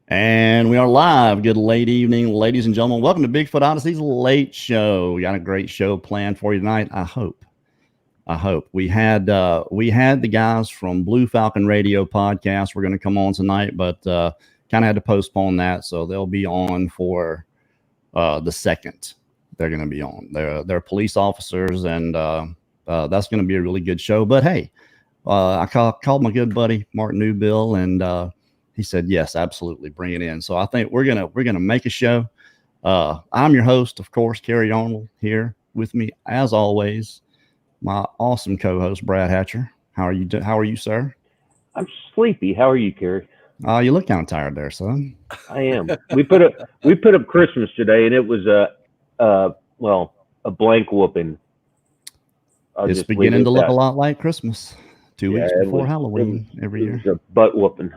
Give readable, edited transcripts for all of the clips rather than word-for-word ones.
And we are live. Good late evening, ladies and gentlemen. Welcome to Bigfoot Odyssey's late show. We got a great show planned for you tonight. I hope. We had the guys from Blue Falcon Radio podcast. We're going to come on tonight, but kind of had to postpone that, so they'll be on for the second. They're going to be on. They're police officers, and that's going to be a really good show. But hey, I called my good buddy Mark Newbil, and he said, yes, absolutely, bring it in. So I think we're gonna make a show. I'm your host, of course, Kerry Arnold, here with me, as always, my awesome co-host, Brad Hatcher. How are you, sir? I'm sleepy. How are you, Kerry? You look kind of tired there, son. I am. We put up Christmas today, and it was a blank whooping. It's beginning to look a lot like Christmas. 2 weeks before Halloween every year. It was a butt whooping.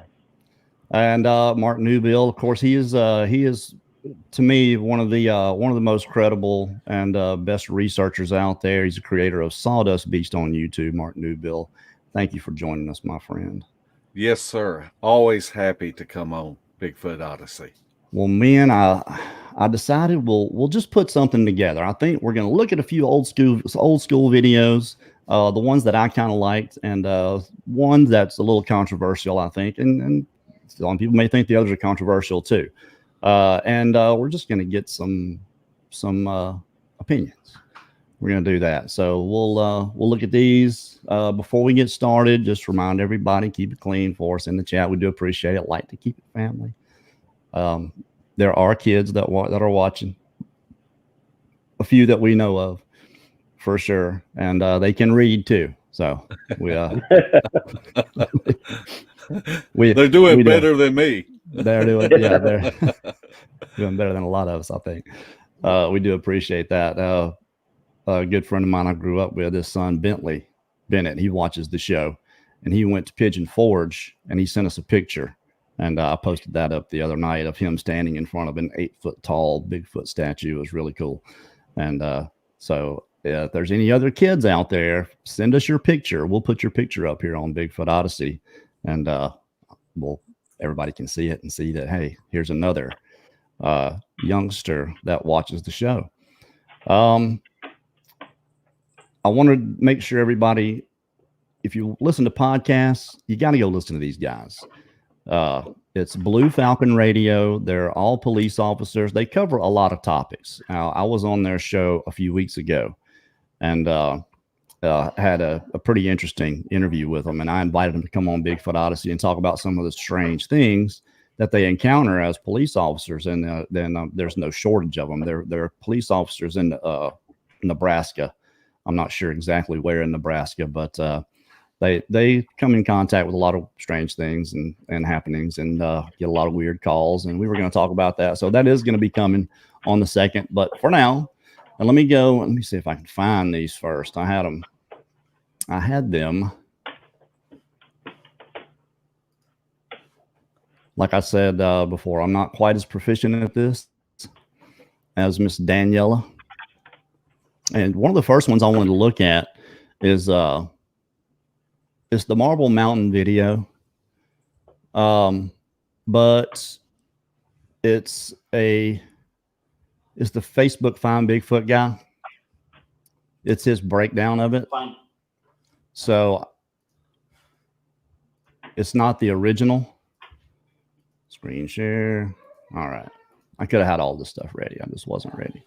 And Mark Newbil, of course, he is to me one of the most credible and best researchers out there. He's the creator of Sawdustt Beast on YouTube. Mark Newbil, thank you for joining us, my friend. Yes, sir. Always happy to come on Bigfoot Odyssey. Well, man, I decided we'll just put something together. I think we're going to look at a few old school videos, the ones that I kind of liked, and one that's a little controversial, I think, and some people may think the others are controversial too. And we're just going to get some opinions. We're going to do that. So we'll look at these before we get started. Just remind everybody, keep it clean for us in the chat. We do appreciate it. Like to keep it family. There are kids that are watching, a few that we know of for sure, and they can read too. So they're doing better than me. They're doing better than a lot of us, I think. We do appreciate that. A good friend of mine I grew up with, his son Bennett, he watches the show, and he went to Pigeon Forge, and he sent us a picture, and I posted that up the other night of him standing in front of an 8-foot tall Bigfoot statue. It was really cool. And so if there's any other kids out there, send us your picture. We'll put your picture up here on Bigfoot Odyssey, and everybody can see it and see that, hey, here's another youngster that watches the show. I want to make sure everybody, if you listen to podcasts, you got to go listen to these guys. It's Blue Falcon Radio. They're all police officers. They cover a lot of topics. Now, I was on their show a few weeks ago, and had a pretty interesting interview with them, and I invited them to come on Bigfoot Odyssey and talk about some of the strange things that they encounter as police officers. And then there's no shortage of them. They're police officers in Nebraska. I'm not sure exactly where in Nebraska, but they come in contact with a lot of strange things and happenings, and get a lot of weird calls. And we were going to talk about that. So that is going to be coming on the second. But for now, and let me see if I can find these first. I had them. Like I said before, I'm not quite as proficient at this as Miss Daniela. And one of the first ones I wanted to look at is the Marble Mountain video. But it's the Facebook Find Bigfoot guy. It's his breakdown of it. So it's not the original. Screen share. All right. I could have had all this stuff ready. I just wasn't ready.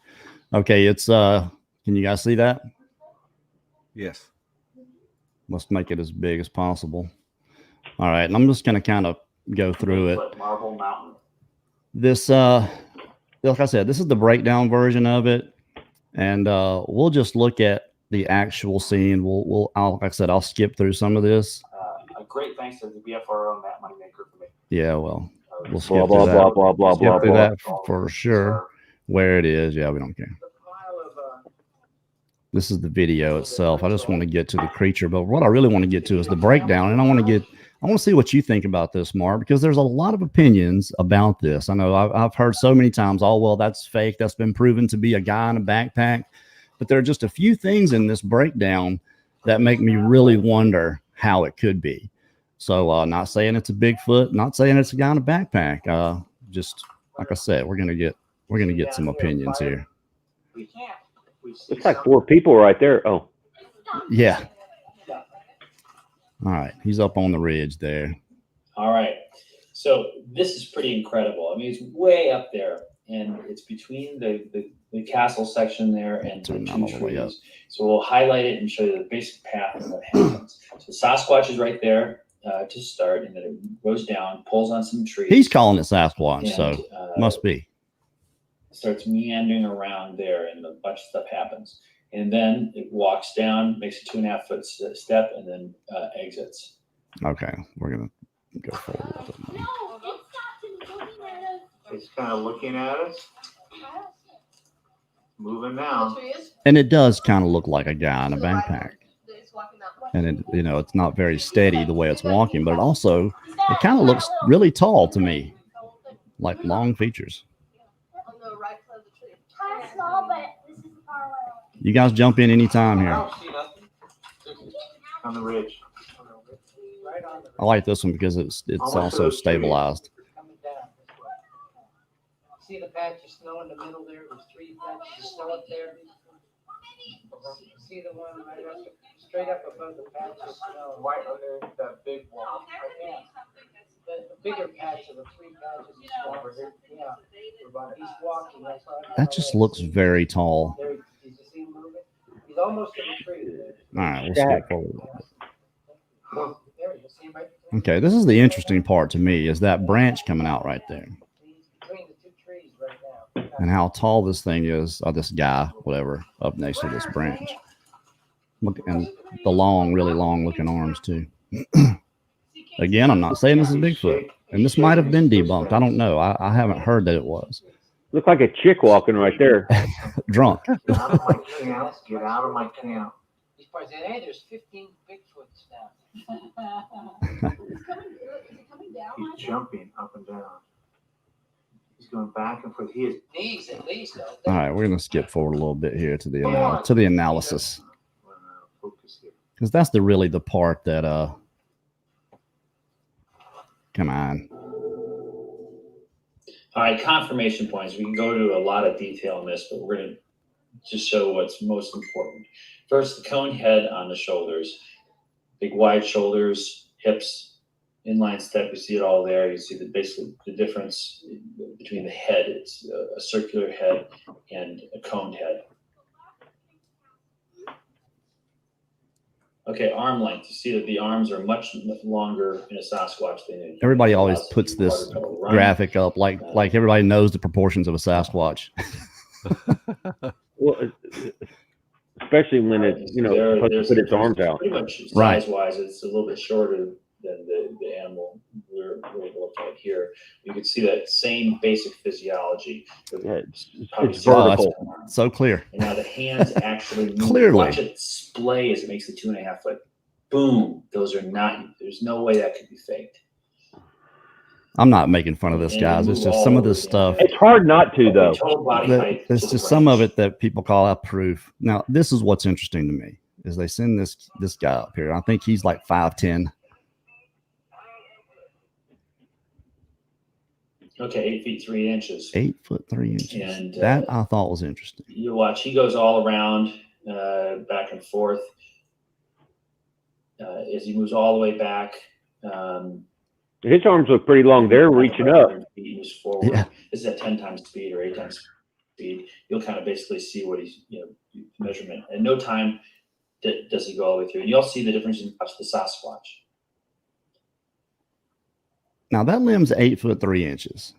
Okay. It's, can you guys see that? Yes. Let's make it as big as possible. All right. And I'm just going to kind of go through it. Marble Mountain. This, like I said, this is the breakdown version of it. And we'll just look at the actual scene. Like I said, I'll skip through some of this. A great thanks to the BFRO Matt Moneymaker for me. Yeah, well, we'll skip Blah, blah, through blah, that. blah, blah, Skip blah, through blah. that for sure. Where it is, yeah, we don't care. This is the video itself. I just want to get to the creature, but what I really want to get to is the breakdown, and I want to see what you think about this, Mark, because there's a lot of opinions about this. I know I've heard so many times, oh, well, that's fake. That's been proven to be a guy in a backpack. But there are just a few things in this breakdown that make me really wonder how it could be. So not saying it's a Bigfoot, not saying it's a guy in a backpack. just like I said, we're gonna get some opinions here. We can't. We see Looks like something. 4 people right there. Oh, Yeah. All right, he's up on the ridge there. All right. So this is pretty incredible. I mean, it's way up there, and it's between the castle section there and the Turn that all two the way up. trees. So we'll highlight it and show you the basic path and what happens. So Sasquatch is right there to start, and then it goes down, pulls on some trees. He's calling it Sasquatch, and, so must be. starts meandering around there, and a bunch of stuff happens. And then it walks down, makes a 2.5 foot step, and then exits. Okay, we're gonna go forward with it. No, it stopped and looking at us. It's kind of looking at us, moving now. And it does kind of look like a guy in a backpack. And it, you know, it's not very steady the way it's walking, but it kind of looks really tall to me, like long features. On the right side of the tree. Kind of small, but this is far away. You guys jump in anytime I here. don't see nothing. On the ridge. Right on the I like this one because it's also stabilized. Coming down this way. See the patch of snow in the middle there? There's 3 patches of snow up there. See the one right up, straight up above the patch of snow? right under that big wall. Yeah. The bigger patch of the 3 patches of snow. Over here. Yeah. He's walking. That's how I That just looks very tall. There, did you see him moving? He's almost in the tree. All right, we'll skip forward. There you see him right there. Okay, this is the interesting part to me is that branch coming out right there He's between the 2 trees right now. and how tall this thing is, or this guy, whatever, up next to this branch. Look, and the long, really long looking arms too. Again, I'm not saying this is Bigfoot, and this might have been debunked. I don't know. I haven't heard that it was. look like a chick walking right there. Drunk. Get out of my camp. Get out of my camp. He's probably saying, hey, there's 15 Bigfoots now. He's jumping up and down. He's going back and forth. He is. Knees at least. Though. All right, we're gonna skip forward a little bit here to the analysis Focus here. because that's really the part that come on. All right, confirmation points. We can go to a lot of detail on this, but we're going to just show what's most important. First, the cone head on the shoulders. Big wide shoulders, hips, inline step. You see it all there. You see basically the difference between the head. It's a circular head and a coned head. Okay, arm length. You see that the arms are much longer in a Sasquatch than in Everybody always puts this graphic up like everybody knows the proportions of a Sasquatch. Well, especially when it's, you know, supposed to put its arms out. Pretty much Right. size-wise, it's a little bit shorter than the animal we're looking at here. You can see that same basic physiology. Yeah, Probably it's see that. vertical. So clear. And now the hands actually move. Clearly. Watch it splay as it makes the 2.5 foot. Boom. Those are not, there's no way that could be faked. I'm not making fun of this, guys. It's just some of this stuff. It's hard not to, though. Total body that- height It's to the just some of range. it that people call out proof. Now, this is what's interesting to me is they send this guy up here. I think he's like 5'10". Okay, 8 feet 3 inches. 8'3". And That I thought was interesting. you watch, he goes all around, back and forth. As he moves all the way back, His arms look pretty long. They're reaching up. He moves forward. Yeah. This is at 10 times speed or 8 times speed. You'll kind of basically see what he's, measurement. In no time does he go all the way through. And you'll see the difference in the Sasquatch. Now that limb's 8'3".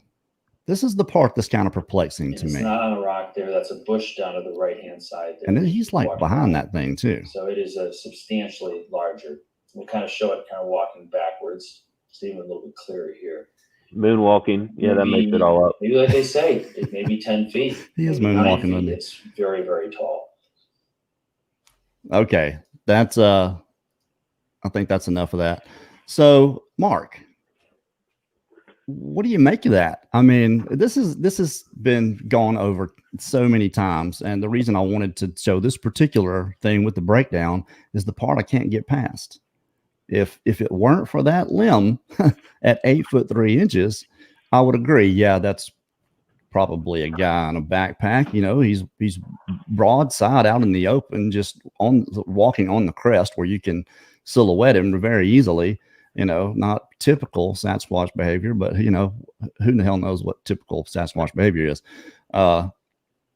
This is the part that's kind of perplexing And to it's me. not on a rock there. That's a bush down to the right-hand side. there. And then he's like Walking behind around. that thing too. So it is a substantially larger. We'll kind of show it kind of walking backwards. It's even a little bit clearer here. Moonwalking. Yeah, that makes it all up. Maybe like they say, it may be 10 feet. He is maybe 9 moonwalking, feet. isn't he? It's very, very tall. Okay, that's I think that's enough of that. So, Mark, what do you make of that? I mean, this has been gone over so many times, and the reason I wanted to show this particular thing with the breakdown is the part I can't get past. If it weren't for that limb at 8'3", I would agree. Yeah, that's probably a guy in a backpack. You know, he's broadside out in the open, just walking on the crest where you can silhouette him very easily. You know, not typical Sasquatch behavior, but you know, who the hell knows what typical Sasquatch behavior is?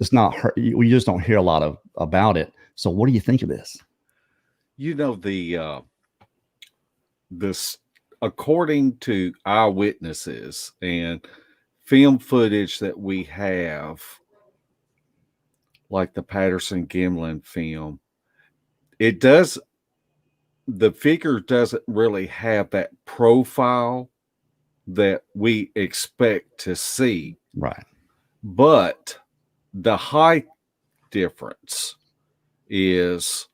It's not. We just don't hear a lot about it. So, what do you think of this? You know, this, according to eyewitnesses and film footage that we have, like the Patterson Gimlin film, the figure doesn't really have that profile that we expect to see. Right. But the height difference is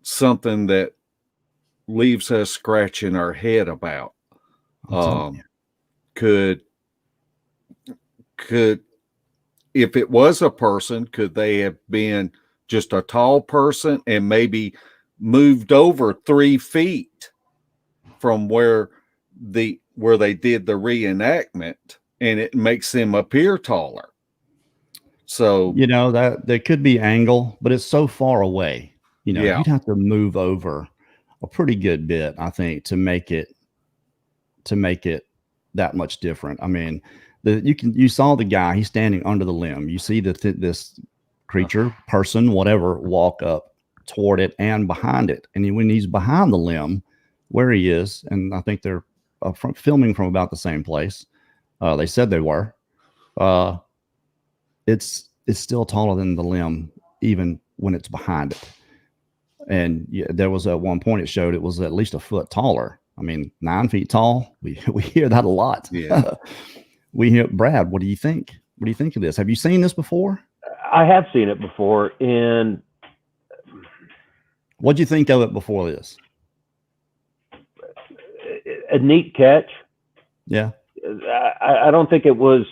something that leaves us scratching our head about. Could if it was a person, could they have been just a tall person and maybe moved over 3 feet from where they did the reenactment, and it makes them appear taller? So, you know, that there could be angle, but it's so far away. You know, Yeah. you'd have to move over a pretty good bit, I think, to make it that much different. I mean, you saw the guy, he's standing under the limb. You see this creature, person, whatever, walk up toward it and behind it. And when he's behind the limb, where he is, and I think they're filming from about the same place. They said they were. It's still taller than the limb, even when it's behind it. And yeah, there was at one point it showed it was at least a foot taller. I mean, 9 feet tall. We hear that a lot. Yeah. We hear, Brad, what do you think? What do you think of this? Have you seen this before? I have seen it before, and What'd you think of it before this? a neat catch. Yeah. I don't think it was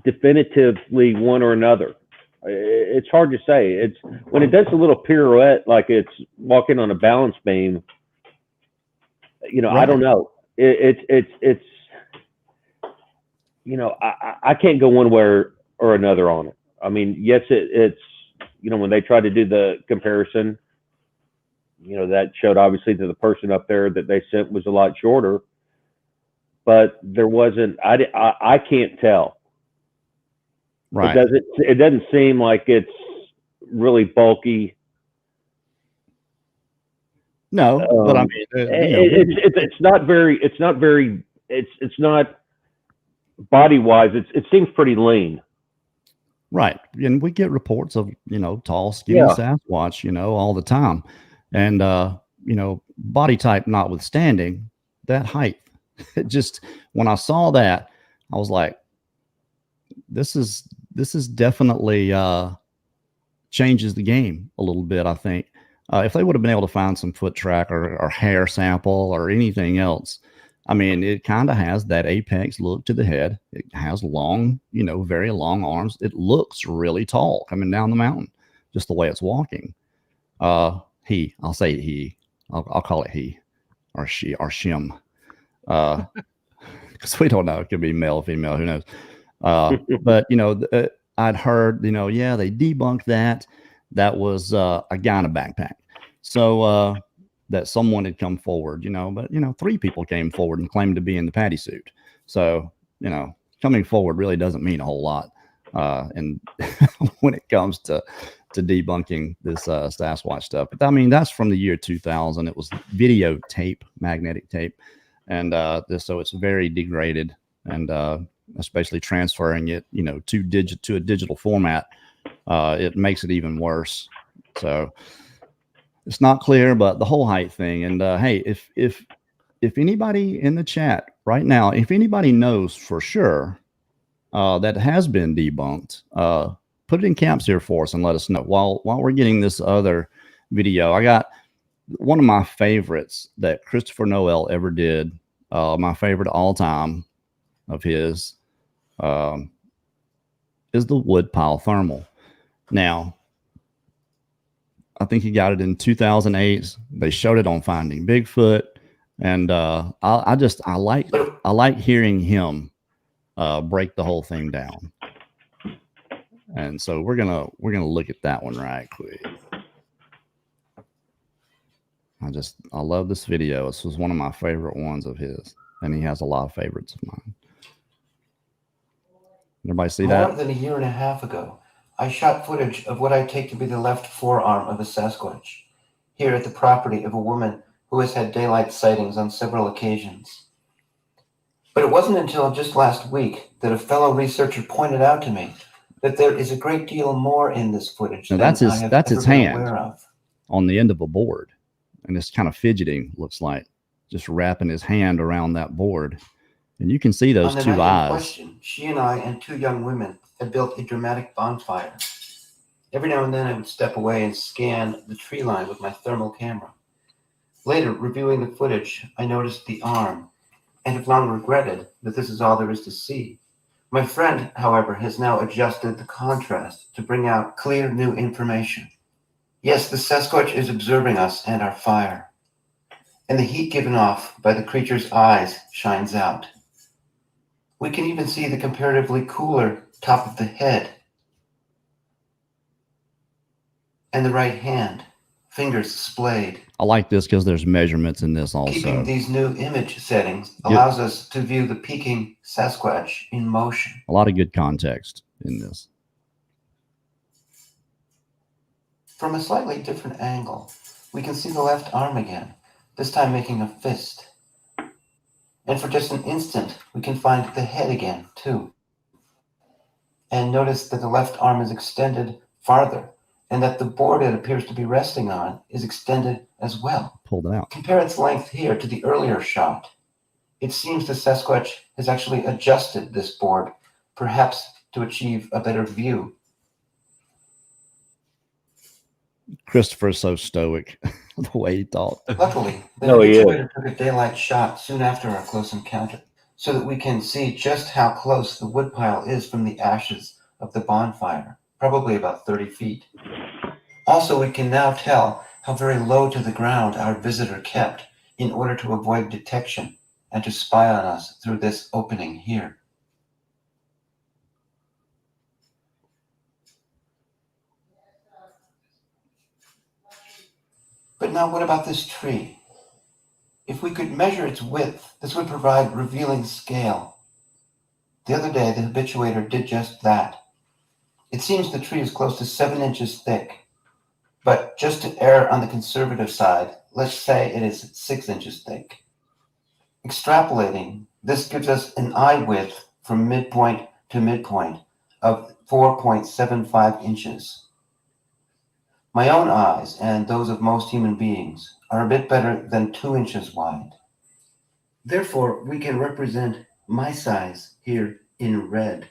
definitively one or another. It's hard to say. It's when it does a little pirouette, like it's walking on a balance beam. You know, Right. I don't know. It's you know, I can't go one way or another on it. I mean, yes, it's you know, when they tried to do the comparison, you know, that showed obviously that the person up there that they sent was a lot shorter, but there wasn't. I can't tell. Right. It doesn't seem like it's really bulky. No, but I mean, It's not body wise. It seems pretty lean. right. And we get reports of, you know, tall, skinny Yeah. Sasquatch, you know, all the time. And, you know, body type notwithstanding, that height, it just, when I saw that, I was like, this is definitely changes the game a little bit, I think. If they would have been able to find some foot track or hair sample or anything else, I mean, it kind of has that apex look to the head. It has long, you know, very long arms. It looks really tall coming down the mountain, just the way it's walking. I'll say he. I'll call it he or she or shim. Because we don't know. It could be male, female, who knows? But, you know, I'd heard, you know, yeah, they debunked that. That was a guy in a backpack. So that someone had come forward, you know, but, you know, 3 people came forward and claimed to be in the patty suit. So, you know, coming forward really doesn't mean a whole lot. And when it comes to debunking this Sasquatch stuff. But I mean, that's from the year 2000. It was videotape, magnetic tape. And so it's very degraded, and especially transferring it, you know, to a digital format, it makes it even worse. So it's not clear, but the whole height thing. And hey, if anybody in the chat right now, if anybody knows for sure that has been debunked, put it in caps here for us and let us know. While we're getting this other video, I got one of my favorites that Christopher Noel ever did. My favorite all time of his is the woodpile thermal. Now, I think he got it in 2008. They showed it on Finding Bigfoot, and I like hearing him break the whole thing down. And so we're gonna look at that one right quick. I love this video. This was one of my favorite ones of his, and he has a lot of favorites of mine. Everybody see that? More than a year and a half ago, I shot footage of what I take to be the left forearm of a Sasquatch, here at the property of a woman who has had daylight sightings on several occasions. But it wasn't until just last week that a fellow researcher pointed out to me that there is a great deal more in this footage Now than that's his- I have that's ever his been hand. aware of. On the end of a board, and it's kind of fidgeting, looks like, just wrapping his hand around that board, and you can see those On the two night in eyes. question, she and I and two young women had built a dramatic bonfire. Every now and then I would step away and scan the tree line with my thermal camera. Later, reviewing the footage, I noticed the arm, and have long regretted that this is all there is to see. My friend, however, has now adjusted the contrast to bring out clear new information. Yes, the Sasquatch is observing us and our fire, and the heat given off by the creature's eyes shines out. We can even see the comparatively cooler top of the head and the right hand, fingers splayed. I like this because there's measurements in this Keeping also. these new image settings allows us to view the peaking Sasquatch in motion. A lot of good context in this. From a slightly different angle, we can see the left arm again, this time making a fist. And for just an instant, we can find the head again, too. And notice that the left arm is extended farther, and that the board it appears to be resting on is extended as well. Pulled it out. Compare its length here to the earlier shot. It seems the Sasquatch has actually adjusted this board, perhaps to achieve a better view. Christopher's so stoic, the way he talked. Luckily, the No, he is. habituator took a daylight shot soon after our close encounter, so that we can see just how close the woodpile is from the ashes of the bonfire, probably about 30 feet. Also, we can now tell how very low to the ground our visitor kept in order to avoid detection and to spy on us through this opening here. But now what about this tree? If we could measure its width, this would provide revealing scale. The other day, the habituator did just that. It seems the tree is close to 7 inches thick, but just to err on the conservative side, let's say it is 6 inches thick. Extrapolating, this gives us an eye width from midpoint to midpoint of 4.75 inches. My own eyes, and those of most human beings, are a bit better than 2 inches wide. Therefore, we can represent my size here in red.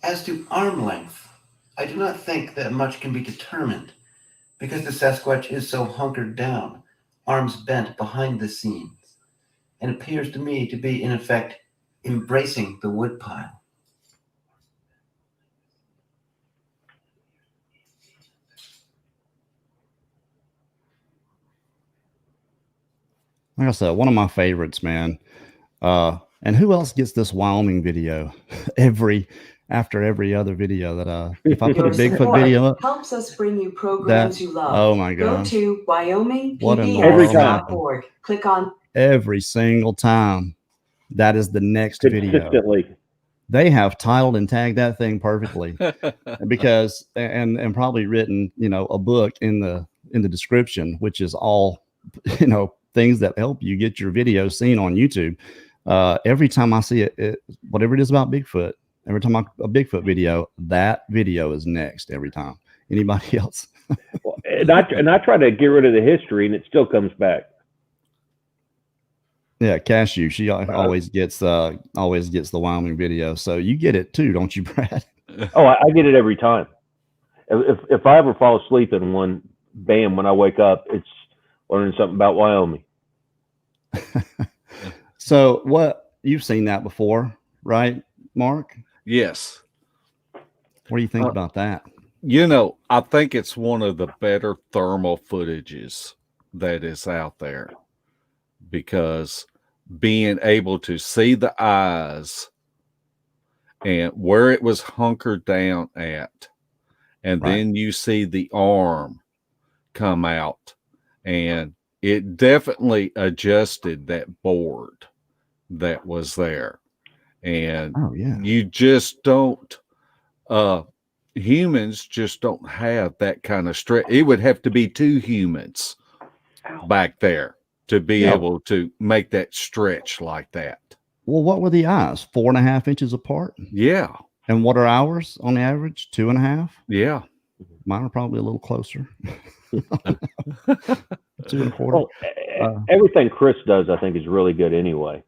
As to arm length, I do not think that much can be determined because the Sasquatch is so hunkered down, arms bent behind the scenes, and appears to me to be, in effect, embracing the woodpile. Like I said, one of my favorites, man. And who else gets this Wyoming video after every other video that if I put a Bigfoot video up, helps us bring you programs you love. oh my Go god, to What in the wyomingpbs.org. Click on every single time. That is the next video. Consistently. They have titled and tagged that thing perfectly because and probably written, a book in the description, which is all, things that help you get your video seen on YouTube. Every time I see it, whatever it is about Bigfoot, every time a Bigfoot video, that video is next every time. Anybody else? and I try to get rid of the history, and it still comes back. Yeah, Cashew. She always gets the Wyoming video. So you get it too, don't you, Brad? Oh, I get it every time. If I ever fall asleep in one, bam, when I wake up, it's learning something about Wyoming. So what, you've seen that before, right, Mark? Yes. What do you think about that? I think it's one of the better thermal footages that is out there, because being able to see the eyes and where it was hunkered down at, and Right. then you see the arm come out, and it definitely adjusted that board that was there. And Oh yeah. you just don't, humans just don't have that kind of stretch. It would have to be two humans back there to be Yeah. able to make that stretch like that. Well, what were the eyes? 4.5 inches apart. Yeah. And what are ours on average? 2.5. Yeah. Mine are probably a little closer. 2.25. Well, everything Chris does, I think, is really good anyway.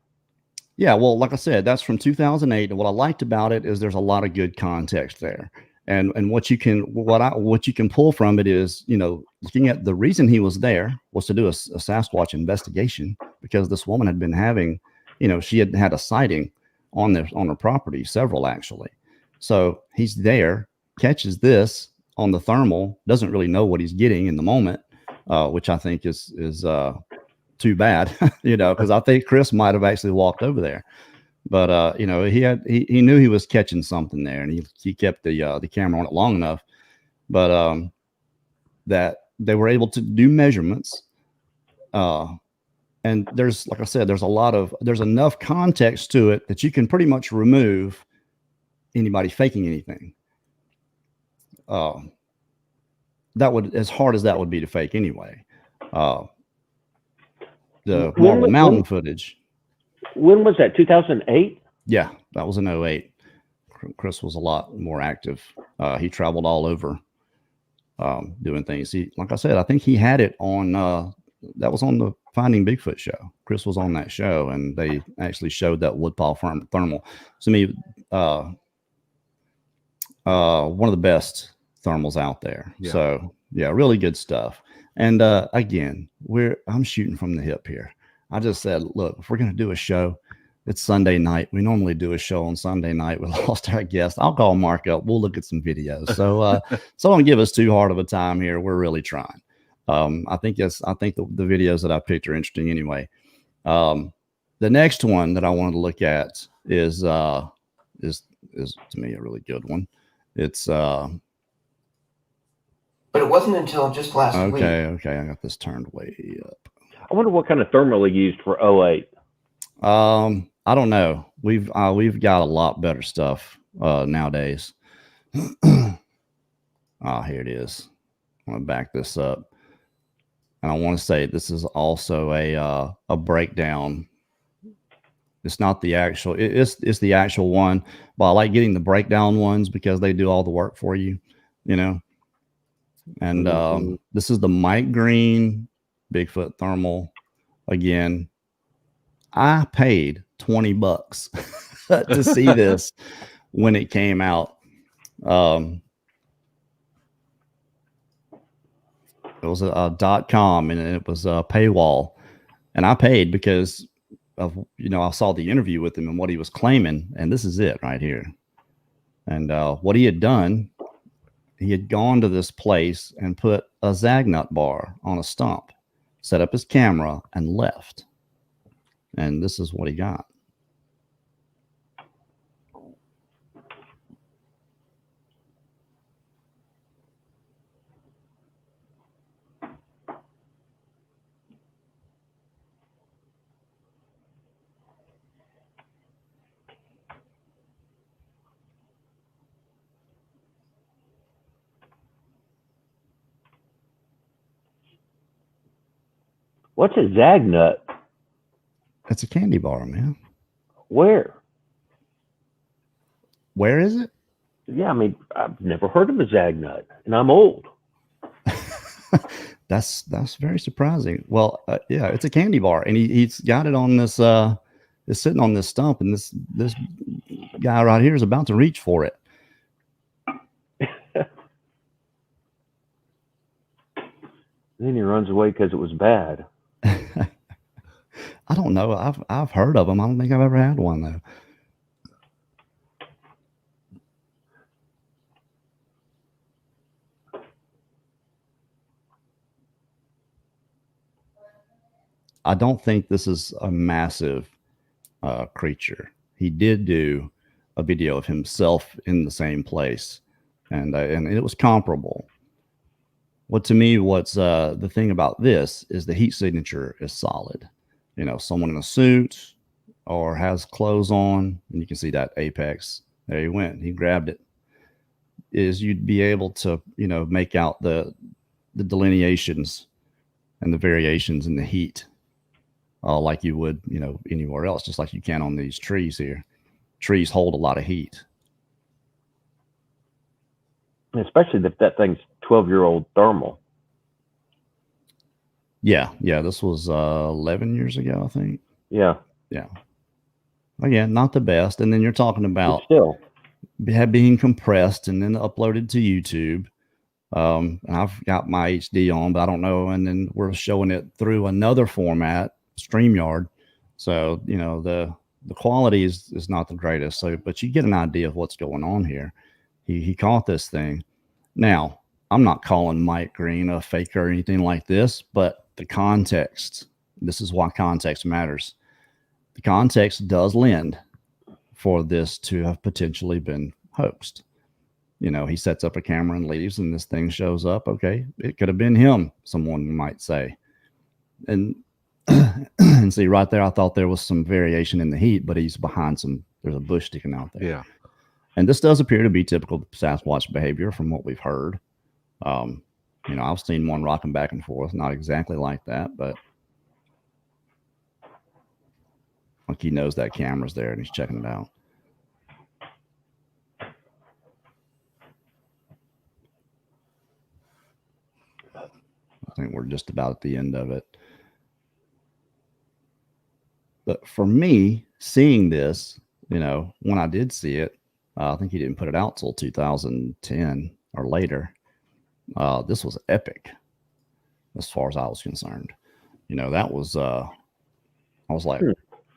Yeah, well, like I said, that's from 2008, and what I liked about it is there's a lot of good context there, and what you can pull from it is, you know, looking at the reason he was there was to do a Sasquatch investigation, because this woman had been having, you know, she had a sighting on her property, several actually. So he's there, catches this on the thermal, doesn't really know what he's getting in the moment, which I think is too bad, you know, because I think Chris might have actually walked over there, but you know, he knew he was catching something there, and he kept the camera on it long enough, but that they were able to do measurements, and there's, like I said, there's enough context to it that you can pretty much remove anybody faking anything. That would, as hard as that would be to fake anyway. The Marble Mountain footage. When was that? 2008? Yeah, that was in 2008. Chris was a lot more active. He traveled all over doing things. He, like I said, I think he had it on, that was on the Finding Bigfoot show. Chris was on that show, and they actually showed that woodpile thermal. To me, one of the best thermals out there. Yeah. So yeah, really good stuff. And again, I'm shooting from the hip here. I just said, look, if we're going to do a show, it's Sunday night. We normally do a show on Sunday night. We lost our guest. I'll call Mark up. We'll look at some videos. So so don't give us too hard of a time here. We're really trying. I think the videos that I picked are interesting anyway. The next one that I wanted to look at is to me a really good one. It's But it wasn't until just last week. Okay, I got this turned way up. I wonder what kind of thermal he used for 08. I don't know. We've got a lot better stuff nowadays. Here it is. I'm gonna back this up, and I want to say this is also a breakdown. It's not the actual. It's the actual one, but I like getting the breakdown ones because they do all the work for you, you know. And this is the Mike Green Bigfoot thermal. Again, I paid $20 to see this when it came out. It was a .com, and it was a paywall, and I paid because of, you know, I saw the interview with him and what he was claiming, and this is it right here. And what he had done, he had gone to this place and put a Zagnut bar on a stump, set up his camera, and left. And this is what he got. What's a Zagnut? It's a candy bar, man. Where? Where is it? Yeah, I mean, I've never heard of a Zagnut, and I'm old. That's very surprising. Well, yeah, it's a candy bar, and he's got it on this. It's sitting on this stump, and this guy right here is about to reach for it. Then he runs away because it was bad. I don't know. I've heard of them. I don't think I've ever had one though. I don't think this is a massive creature. He did do a video of himself in the same place, and it was comparable. What's the thing about this is the heat signature is solid. You know, someone in a suit or has clothes on, and you can see that apex. There he went. He grabbed it. Is you'd be able to, you know, make out the delineations and the variations in the heat, like you would, you know, anywhere else, just like you can on these trees here. Trees hold a lot of heat. Especially if that thing's 12-year-old thermal. Yeah. This was 11 years ago, I think. Yeah. Again, not the best. And then you're talking about But still being compressed and then uploaded to YouTube. And I've got my HD on, but I don't know. And then we're showing it through another format, StreamYard. So, you know, the quality is not the greatest. So, but you get an idea of what's going on here. He caught this thing. Now, I'm not calling Mike Green a faker or anything like this, but the context, this is why context matters. The context does lend for this to have potentially been hoaxed. You know, he sets up a camera and leaves, and this thing shows up. Okay, it could have been him, someone might say. And and see right there, I thought there was some variation in the heat, but he's behind there's a bush sticking out there. Yeah. And this does appear to be typical Sasquatch behavior from what we've heard. You know, I've seen one rocking back and forth, not exactly like that, but like he knows that camera's there and he's checking it out. I think we're just about at the end of it. But for me, seeing this, you know, when I did see it, I think he didn't put it out till 2010 or later. This was epic as far as I was concerned. You know, that was, I was like,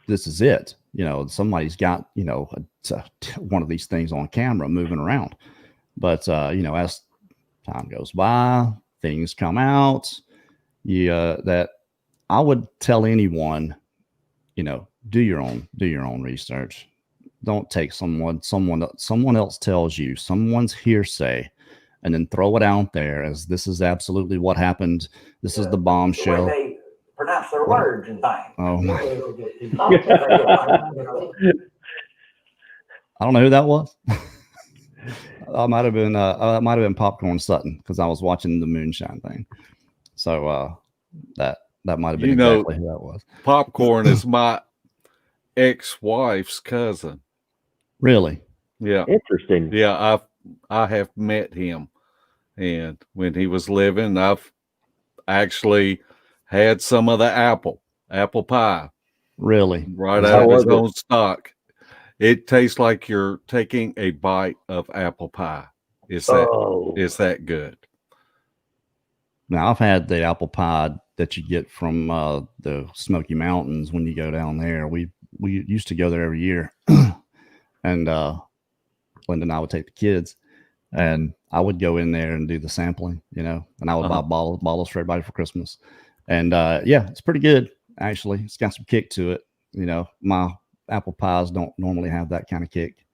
this is it. You know, somebody's got, you know, one of these things on camera moving around. But, you know, as time goes by, things come out. That I would tell anyone, you know, do your own research. Don't take someone else tells you, someone's hearsay, and then throw it out there as this is absolutely what happened. This is the bombshell. The way they pronounce their words and things. Oh my. I don't know who that was. I might have been Popcorn Sutton because I was watching the moonshine thing. So that might have been exactly who that was. Popcorn is my ex-wife's cousin. Really? Yeah. Interesting. Yeah, I have met him, and when he was living, I've actually had some of the apple pie. Really? Right out of his own stock. It tastes like you're taking a bite of apple pie. It's that good. Now, I've had the apple pie that you get from the Smoky Mountains when you go down there. We used to go there every year. And Linda and I would take the kids, and I would go in there and do the sampling, you know, and I would buy bottles for everybody for Christmas. And yeah, it's pretty good, actually. It's got some kick to it. You know, my apple pies don't normally have that kind of kick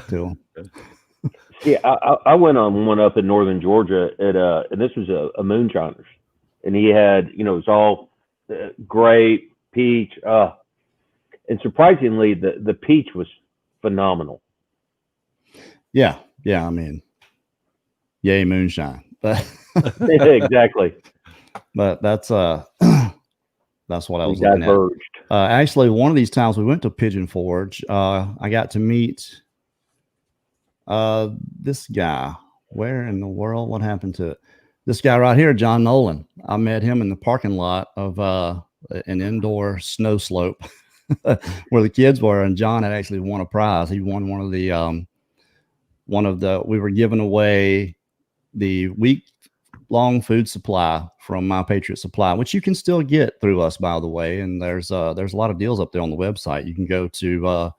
to them. Yeah, I went on one up in northern Georgia and this was a moonshiners, and he had, you know, it was all grape, peach, and surprisingly the peach was phenomenal. Yeah. I mean, yay moonshine. But exactly. But that's what I was looking at. Actually, one of these times we went to Pigeon Forge. I got to meet this guy. Where in the world? What happened to it? This guy right here, John Nolan. I met him in the parking lot of an indoor snow slope where the kids were, and John had actually won a prize. He won we were giving away the week-long food supply from my Patriot Supply, which you can still get through us, by the way. And there's a lot of deals up there on the website. You can go to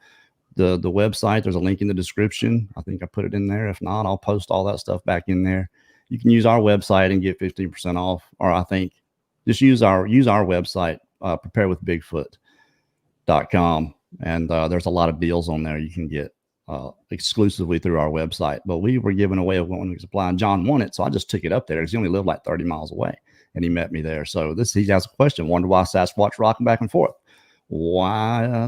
the website. There's a link in the description. I think I put it in there. If not, I'll post all that stuff back in there. You can use our website and get 15% off, or I think just use our website preparewithbigfoot.com. And there's a lot of deals on there you can get exclusively through our website. But we were giving away a one-week supply, and John won it, so I just took it up there because he only lived like 30 miles away, and he met me there. So he has a question: wonder why Sasquatch rocking back and forth? Why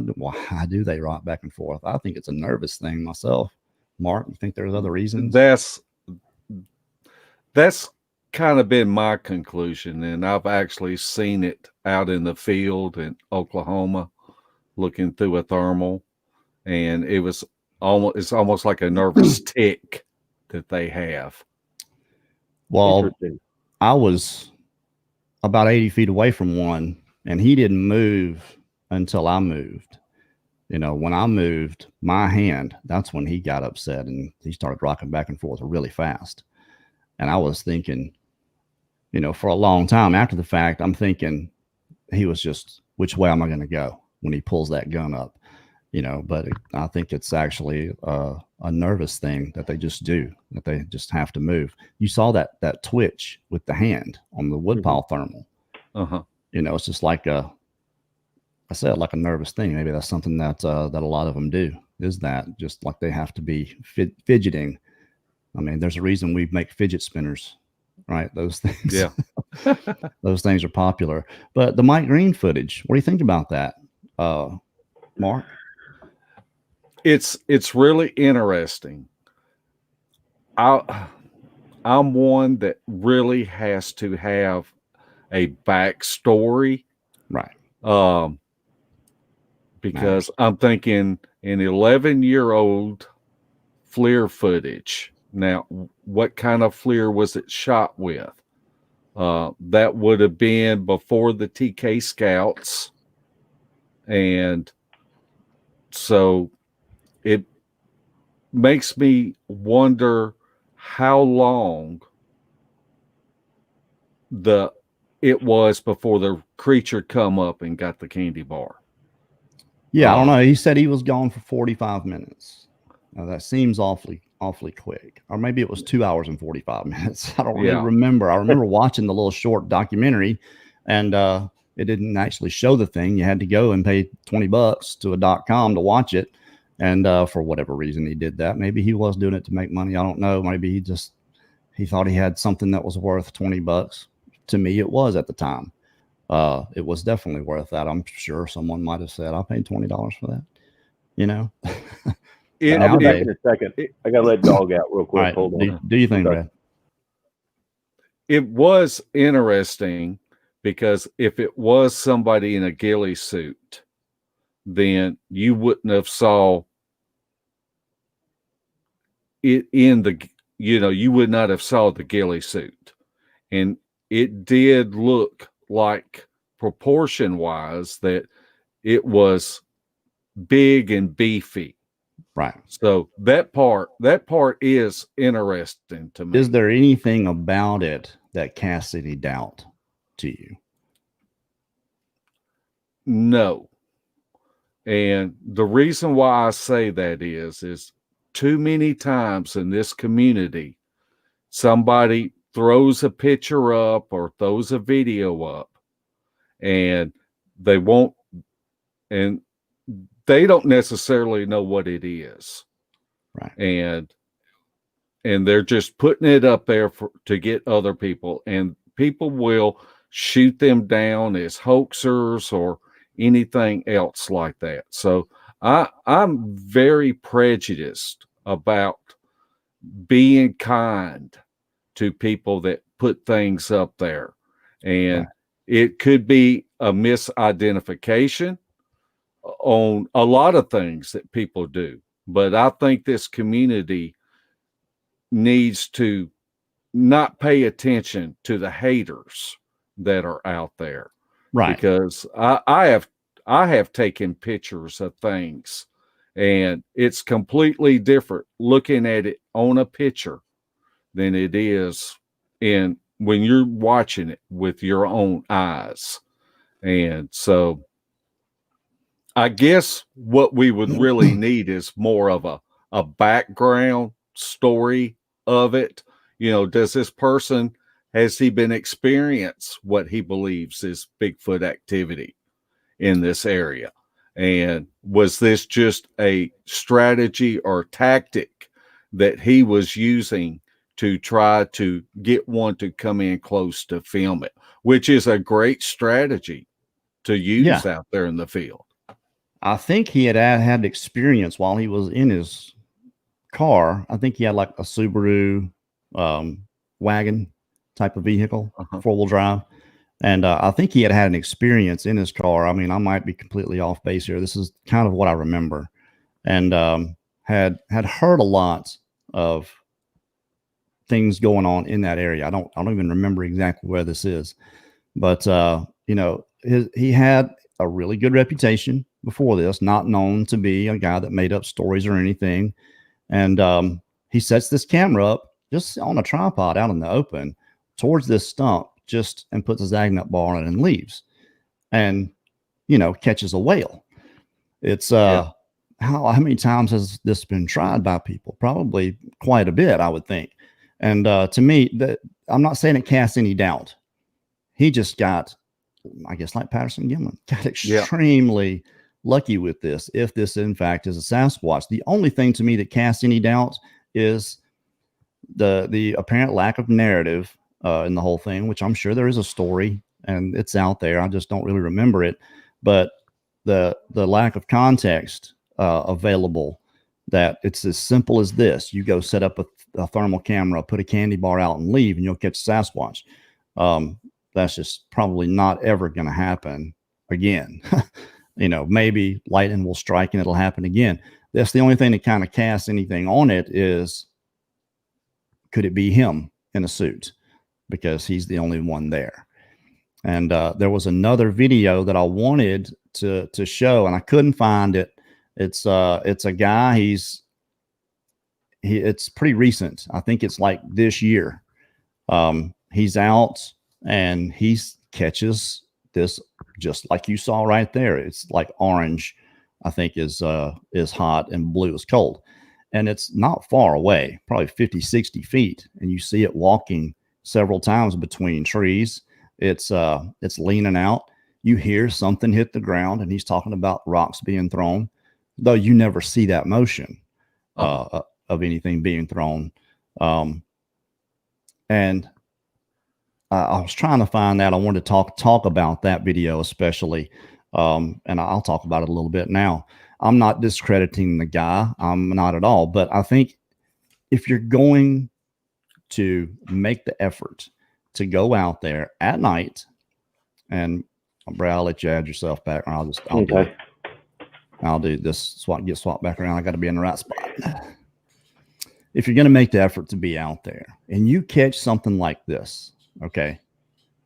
do they rock back and forth? I think it's a nervous thing myself. Mark, you think there's other reasons? That's kind of been my conclusion, and I've actually seen it out in the field in Oklahoma, looking through a thermal, and it's almost like a nervous tick that they have. Well, I was about 80 feet away from one, and he didn't move until I moved. When I moved my hand, that's when he got upset and he started rocking back and forth really fast. And I was thinking, for a long time after the fact, I'm thinking he was just, which way am I going to go when he pulls that gun up? But I think it's actually a nervous thing that they just do, that they just have to move. You saw that twitch with the hand on the woodpile thermal. It's just like like a nervous thing. Maybe that's something that a lot of them do, is that just like they have to be fidgeting. I mean, there's a reason we make fidget spinners, right? Those things. Yeah. Those things are popular. But the Mike Green footage, what do you think about that, Mark? It's really interesting. I'm one that really has to have a backstory, right? Because I'm thinking an 11-year-old FLIR footage. Now, what kind of FLIR was it shot with? That would have been before the TK Scouts, and so it makes me wonder how long it was before the creature come up and got the candy bar. Yeah, I don't know. He said he was gone for 45 minutes. Now, that seems awfully quick. Or maybe it was 2 hours and 45 minutes. I don't really remember. I remember watching the little short documentary, and it didn't actually show the thing. You had to go and pay $20 to a .com to watch it. And for whatever reason, he did that. Maybe he was doing it to make money. I don't know. Maybe he thought he had something that was worth $20. To me, it was at the time. It was definitely worth that. I'm sure someone might have said, I paid $20 for that. I'll be back in a second. I got to let dog out real quick. Right. Hold on. Do you think, Brad? It was interesting because if it was somebody in a ghillie suit, then you wouldn't have saw it in the, you would not have saw the ghillie suit. And it did look like, proportion wise, that it was big and beefy. Right. So that part is interesting to me. Is there anything about it that casts any doubt to you? No. And the reason why I say that is too many times in this community, somebody throws a picture up or throws a video up, and they don't necessarily know what it is. Right. And they're just putting it up there to get other people, and people will shoot them down as hoaxers or anything else like that. So I'm very prejudiced about being kind to people that put things up there. And it could be a misidentification on a lot of things that people do. But I think this community needs to not pay attention to the haters that are out there. Right. Because I have taken pictures of things, and it's completely different looking at it on a picture than it is when you're watching it with your own eyes. And so I guess what we would really need is more of a background story of it. Does this person, has he been experienced what he believes is Bigfoot activity? in this area. And was this just a strategy or tactic that he was using to try to get one to come in close to film it, which is a great strategy to use out there in the field? I think he had experience while he was in his car. I think he had like a Subaru wagon type of vehicle, 4-wheel drive. And I think he had an experience in his car. I mean, I might be completely off base here. This is kind of what I remember. And had heard a lot of things going on in that area. I don't even remember exactly where this is. But you know, he had a really good reputation before this, not known to be a guy that made up stories or anything. And he sets this camera up just on a tripod out in the open towards this stump, and puts his Agnet bar on it and leaves, and, you know, catches a whale. It's how many times has this been tried by people? Probably quite a bit, I would think. And to me, I'm not saying it casts any doubt. He just got, I guess, like Patterson Gimlin, got extremely lucky with this. If this in fact is a Sasquatch, the only thing to me that casts any doubt is the apparent lack of narrative in the whole thing, which I'm sure there is a story and it's out there. I just don't really remember it. But the lack of context available, that it's as simple as this: you go set up a thermal camera, put a candy bar out and leave, and you'll catch Sasquatch. That's just probably not ever going to happen again. You know, maybe lightning will strike and it'll happen again. That's the only thing that kind of casts anything on it is, could it be him in a suit? Because he's the only one there. And there was another video that I wanted to show, and I couldn't find it. It's a guy. It's pretty recent. I think it's like this year. He's out and he catches this, just like you saw right there. It's like orange, I think is hot, and blue is cold. And it's not far away, probably 50, 60 feet. And you see it walking several times between trees. It's leaning out. You hear something hit the ground, and he's talking about rocks being thrown, though you never see that motion of anything being thrown. And I was trying to find that. I wanted to talk about that video especially, and I'll talk about it a little bit now. I'm not discrediting the guy. I'm not at all. But I think if you're going to make the effort to go out there at night, and Brad, I'll let you add yourself back, or I'll do this. Get swapped back around. I got to be in the right spot. If you're going to make the effort to be out there and you catch something like this, okay,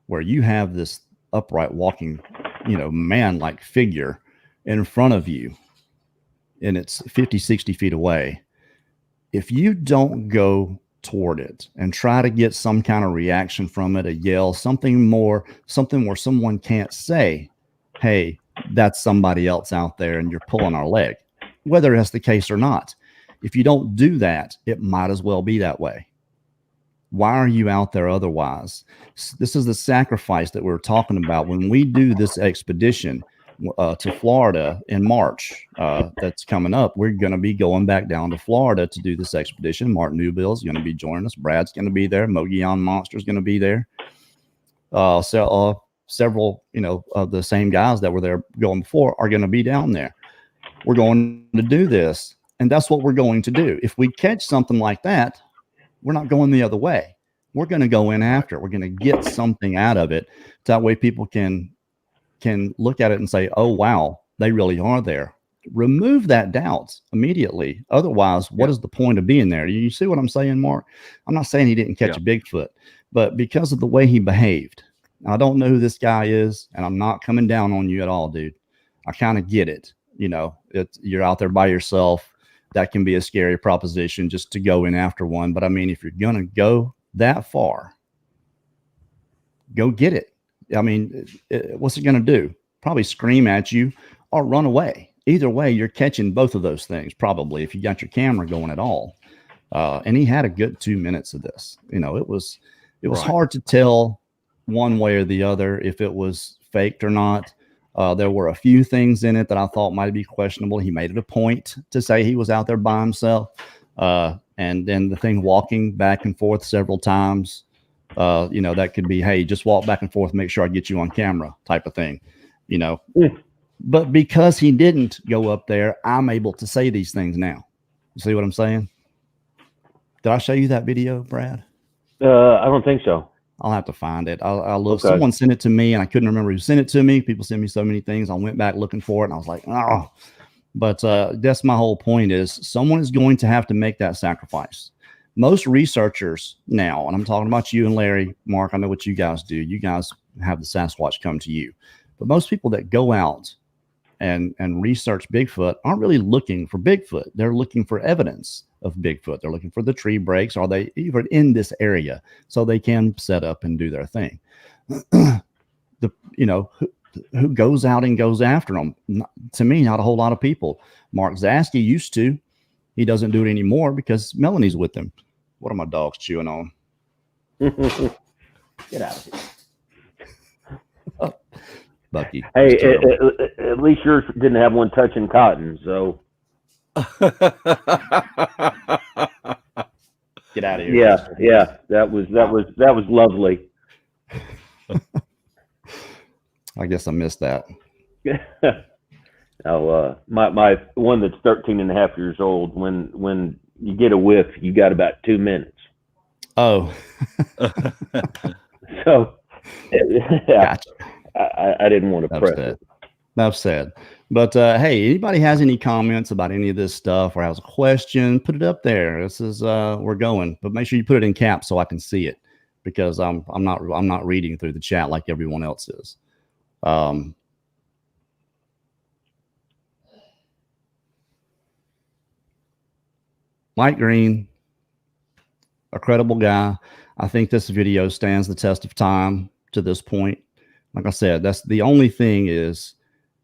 where you have this upright walking, you know, man-like figure in front of you, and it's 50, 60 feet away, if you don't go toward it and try to get some kind of reaction from it, a yell, something where someone can't say, hey, that's somebody else out there and you're pulling our leg, whether that's the case or not. If you don't do that, it might as well be that way. Why are you out there otherwise? This is the sacrifice that we're talking about when we do this expedition to Florida in March. That's coming up. We're going to be going back down to Florida to do this expedition. Mark Newbil is going to be joining us. Brad's going to be there. Mogollon Monster is going to be there. Several, you know, of the same guys that were there going before are going to be down there. We're going to do this, and that's what we're going to do. If we catch something like that, we're not going the other way. We're going to go in after it. We're going to get something out of it. That way people can look at it and say, oh, wow, they really are there. Remove that doubt immediately. Otherwise, what is the point of being there? You see what I'm saying, Mark? I'm not saying he didn't catch a Bigfoot, but because of the way he behaved. I don't know who this guy is, and I'm not coming down on you at all, dude. I kind of get it. You know, you're out there by yourself. That can be a scary proposition just to go in after one. But I mean, if you're going to go that far, go get it. I mean, what's it going to do? Probably scream at you or run away. Either way, you're catching both of those things, probably, if you got your camera going at all. And he had a good 2 minutes of this. You know, it was hard to tell one way or the other if it was faked or not. There were a few things in it that I thought might be questionable. He made it a point to say he was out there by himself. And then the thing walking back and forth several times, that could be, hey, just walk back and forth, make sure I get you on camera type of thing, But because he didn't go up there, I'm able to say these things now. You see what I'm saying? Did I show you that video, Brad? I don't think so. I'll have to find it. I'll look. Okay. Someone sent it to me, and I couldn't remember who sent it to me. People send me so many things. I went back looking for it, and I was like, oh. But that's my whole point is someone is going to have to make that sacrifice. Most researchers now, and I'm talking about you and Larry, Mark, I know what you guys do. You guys have the Sasquatch come to you. But most people that go out and research Bigfoot aren't really looking for Bigfoot. They're looking for evidence of Bigfoot. They're looking for the tree breaks. Are they even in this area so they can set up and do their thing? Who goes out and goes after them? To me, not a whole lot of people. Mark Zasky used to. He doesn't do it anymore because Melanie's with him. What are my dogs chewing on? Get out of here. Bucky. Hey, at least yours didn't have one touching cotton, so. Get out of here. Yeah. That was lovely. I guess I missed that. Now, my one that's 13 and a half years old, when you get a whiff, you got about 2 minutes. Oh. So, yeah, gotcha. I didn't want to press it. Enough said. But hey, anybody has any comments about any of this stuff or has a question, put it up there. This is we're going, but make sure you put it in caps so I can see it, because I'm not reading through the chat like everyone else is. Mike Green, a credible guy. I think this video stands the test of time to this point. Like I said, that's the only thing is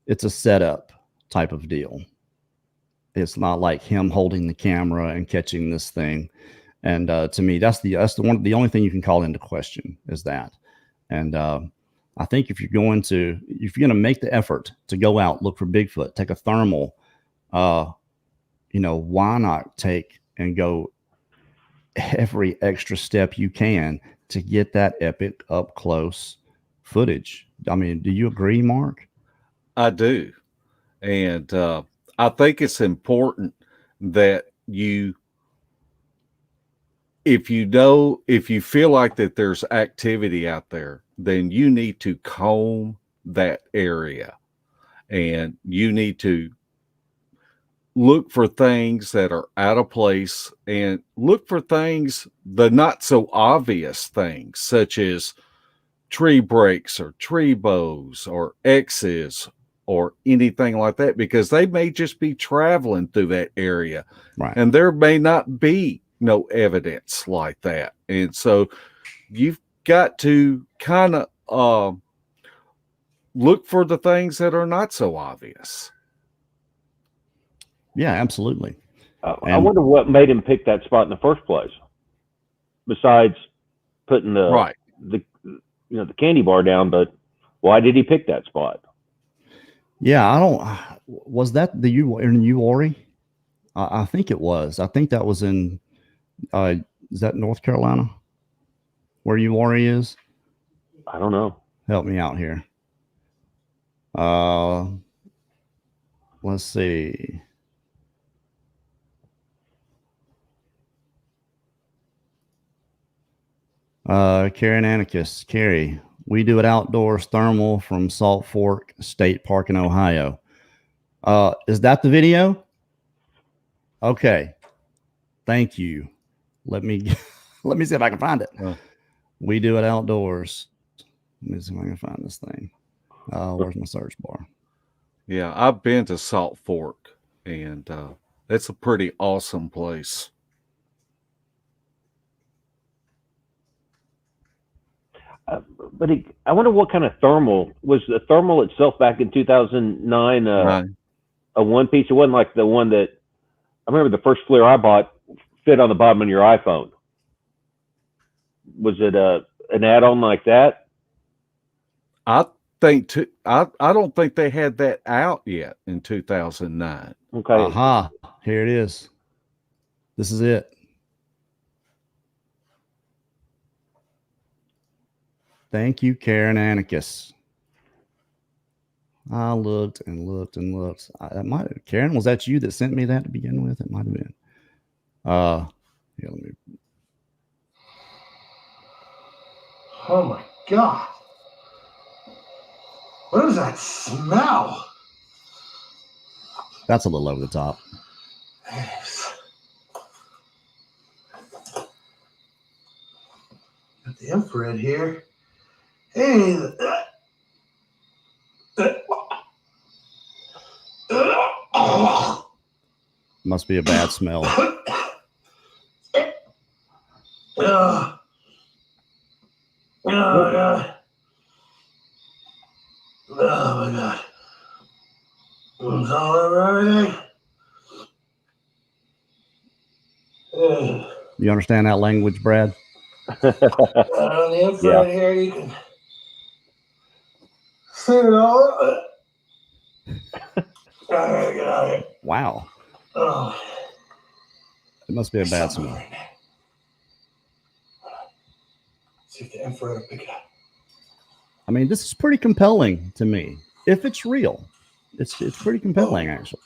it's a setup type of deal. It's not like him holding the camera and catching this thing. And to me, that's the only thing you can call into question is that. And I think if you're going to make the effort to go out, look for Bigfoot, take a thermal, why not take and go every extra step you can to get that epic up close footage? I mean, do you agree, Mark? I do. And I think it's important that if you feel like that there's activity out there, then you need to comb that area and you need to look for things that are out of place and look for things, the not so obvious things, such as tree breaks or tree bows or X's or anything like that, because they may just be traveling through that area. Right. And there may not be no evidence like that. And so you've got to kind of look for the things that are not so obvious. Yeah, absolutely. I wonder what made him pick that spot in the first place, besides putting the candy bar down. But why did he pick that spot? Yeah, was that in Uwharrie? I think it was. I think that was in, is that North Carolina? Where Uwharrie is? I don't know. Help me out here. Let's see. Carrie Anarchist, Carrie, we do it outdoors thermal from Salt Fork State Park in Ohio. Is that the video? Okay. Thank you. Let me see if I can find it. We do it outdoors. Let me see if I can find this thing. Where's my search bar? Yeah, I've been to Salt Fork, and it's a pretty awesome place. But I wonder what kind of thermal was the thermal itself back in 2009. A one piece. It wasn't like the one that I remember. The first FLIR I bought fit on the bottom of your iPhone. Was it an add-on like that? I think I don't think they had that out yet in 2009. Okay. Aha, here it is. This is it. Thank you, Karen Anarchus. I looked and looked and looked. Karen, was that you that sent me that to begin with? It might have been. Here, let me. Oh my God. What is that smell? That's a little over the top. Yes. Got the infrared here. Hey. Must be a bad smell. Oh God. Oh my God. It's all over everything. You understand that language, Brad? On the infrared here, you can see it all. I gotta get out of here. Wow. Oh. It must be a bad smell. Right now. See if the infrared will pick it up. I mean, this is pretty compelling to me. If it's real, it's pretty compelling, actually.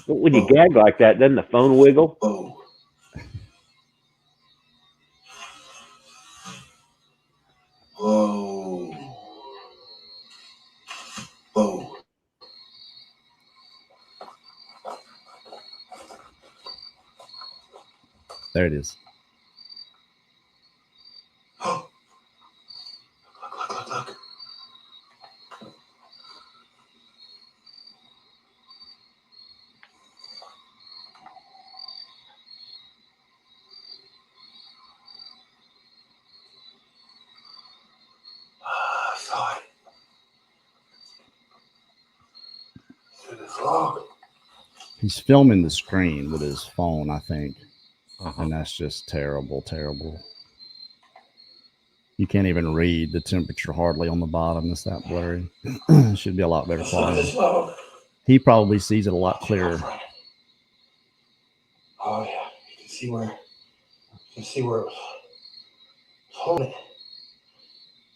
When you gag like that, doesn't the phone wiggle? Oh. Whoa. Whoa. There it is. Oh. Look. I saw it. Through the fog. He's filming the screen with his phone, I think. And that's just terrible, terrible. You can't even read the temperature hardly on the bottom. It's that blurry. It should be a lot better quality. He probably sees it a lot clearer. Oh yeah, you can see where it was holding it.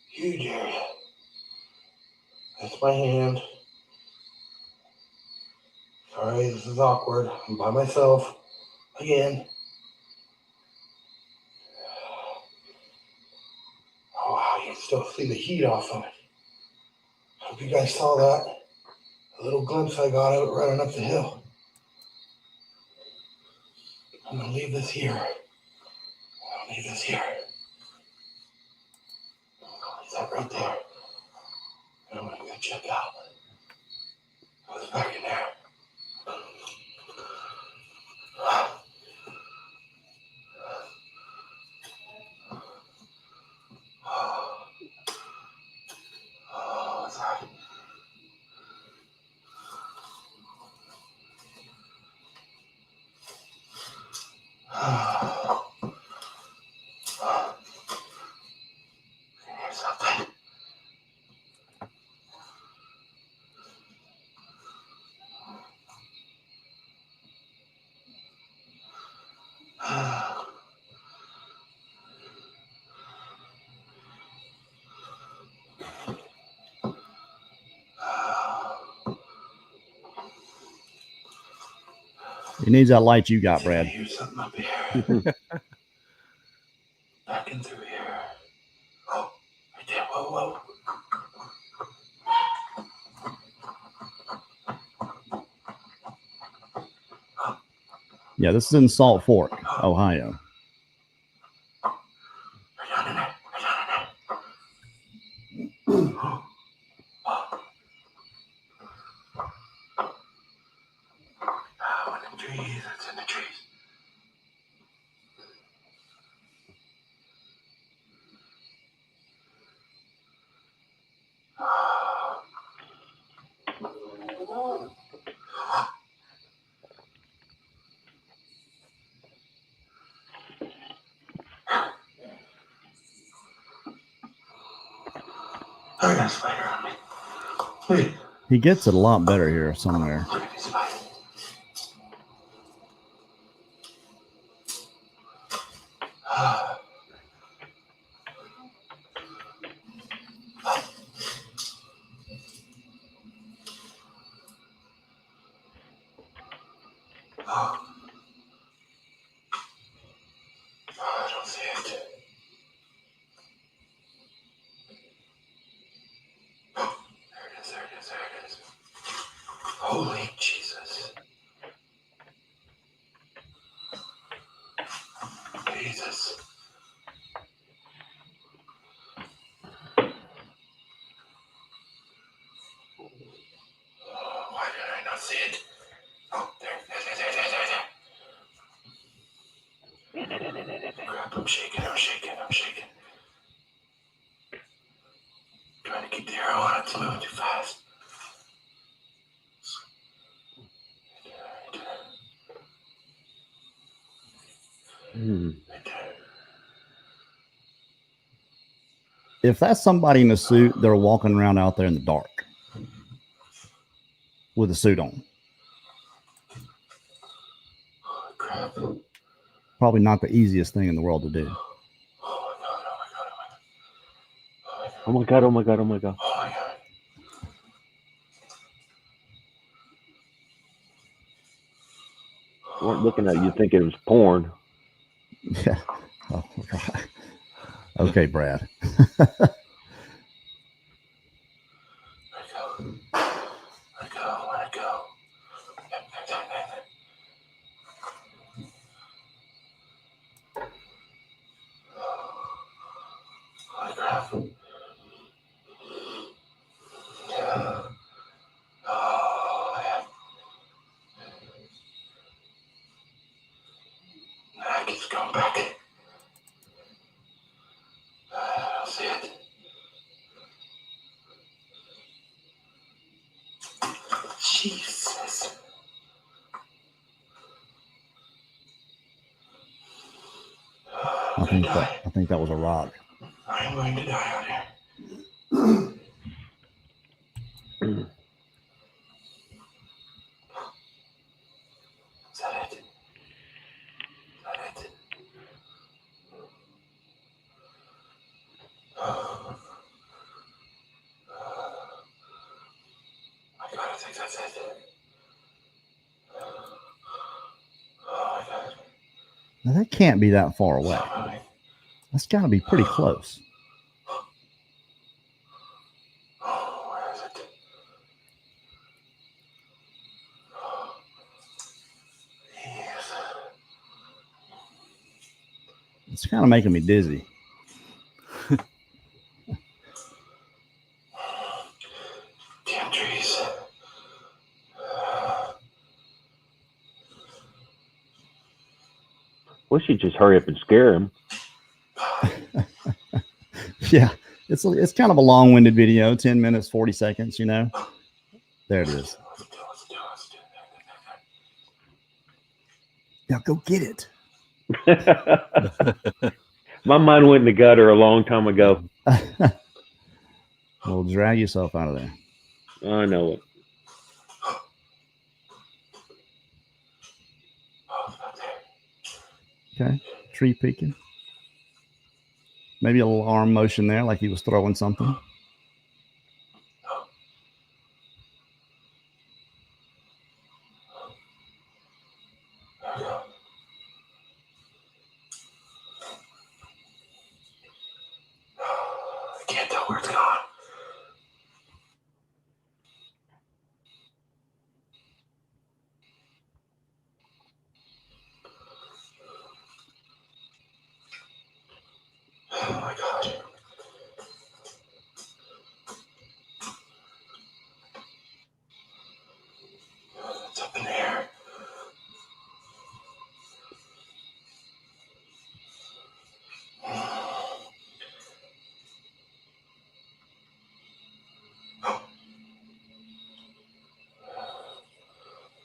Huge area. That's my hand. Sorry, this is awkward. I'm by myself again. Oh wow, you can still see the heat off of it. Hope you guys saw that. A little glimpse I got of it running up the hill. I'm gonna leave this here. I'll leave this here. I'll leave that right there. And I'm gonna go check out what's back in there. Oh, what's that? Here's something. He needs that light you got, Brad. Here's something up here. Back in through here. Oh, right there. Whoa. Yeah, this is in Salt Fork, Ohio. Right down in there. Oh, in the trees. It's in the trees. I got a spider on me. He gets it a lot better here somewhere. Look at his face. Oh. Oh, I don't see it. Oh, there it is, there it is, there it is. Holy Jesus. Jesus. Oh, why did I not see it? Oh, there. Crap, I'm shaking. Trying to keep the arrow on it, it's moving too fast. Right there. If that's somebody in a suit, they're walking around out there in the dark with a suit on. Oh, crap. Probably not the easiest thing in the world to do. Oh my god. Oh my god. Oh my god. Weren't looking at it, you'd think it was porn. Yeah. Oh, right. Okay, Brad. Let it go. Holy crap. Oh, man. Nah, it keeps going back. I don't see it. Jesus. I think that was a rock. I'm going to die out here. Is that it? Oh my god, I think that's it. Oh my god. Now, that can't be that far away. Somebody. That's got to be pretty close. Oh, where is it? Yes. It's kind of making me dizzy. Damn trees. Wish you'd just hurry up and scare him. Yeah, it's kind of a long-winded video, 10 minutes, 40 seconds, you know. There it is. Let's do it. Now go get it. My mind went in the gutter a long time ago. Well, drag yourself out of there. I know it. Oh, it's not there. Okay, tree peeking. Maybe a little arm motion there, like he was throwing something. There we go. I can't tell where it's gone. Oh my god. It's up in the air. Oh.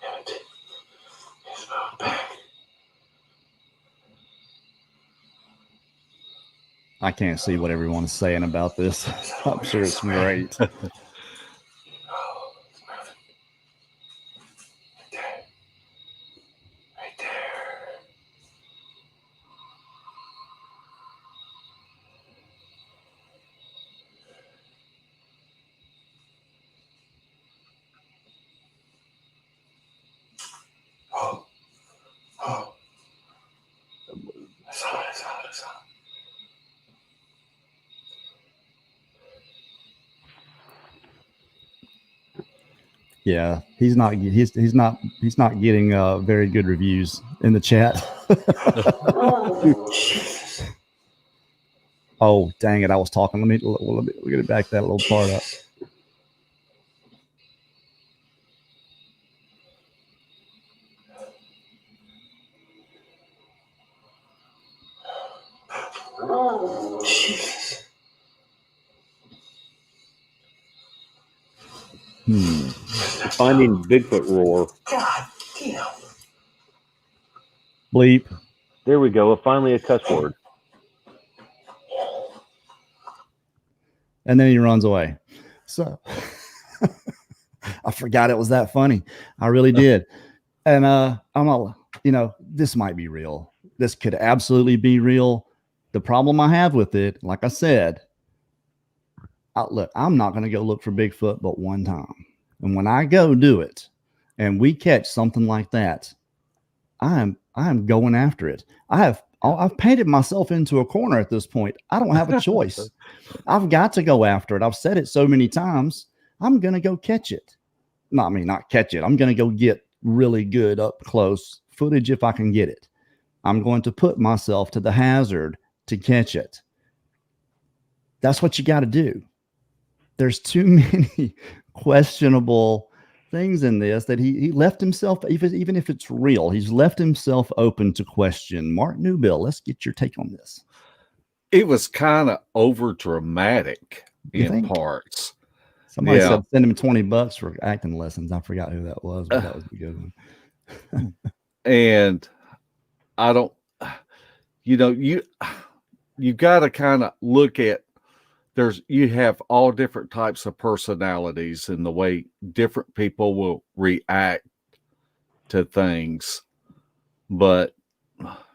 Damn it. He's moving back. I can't see what everyone's saying about this. I'm sure it's great. Oh, Yeah, he's not getting very good reviews in the chat. Jesus. Oh, dang it! I was talking. Let me get it back that little part up. Jesus. Finding Bigfoot roar. God damn. Bleep. There we go. Finally a cuss word. And then he runs away. So I forgot it was that funny. I really did. And I'm all, this might be real. This could absolutely be real. The problem I have with it, like I said, look, I'm not going to go look for Bigfoot but one time. And when I go do it and we catch something like that, I'm going after it. I've painted myself into a corner at this point. I don't have a choice. I've got to go after it. I've said it so many times. I'm going to go catch it. Not catch it. I'm going to go get really good up close footage if I can get it. I'm going to put myself to the hazard to catch it. That's what you got to do. There's too many questionable things in this that he left himself, even if it's real, he's left himself open to question. Mark Newbil, let's get your take on this. It was kind of over dramatic in parts. Somebody said send him $20 for acting lessons. I forgot who that was, but that was a good one. And I don't, you got to kind of look at, you have all different types of personalities and the way different people will react to things. But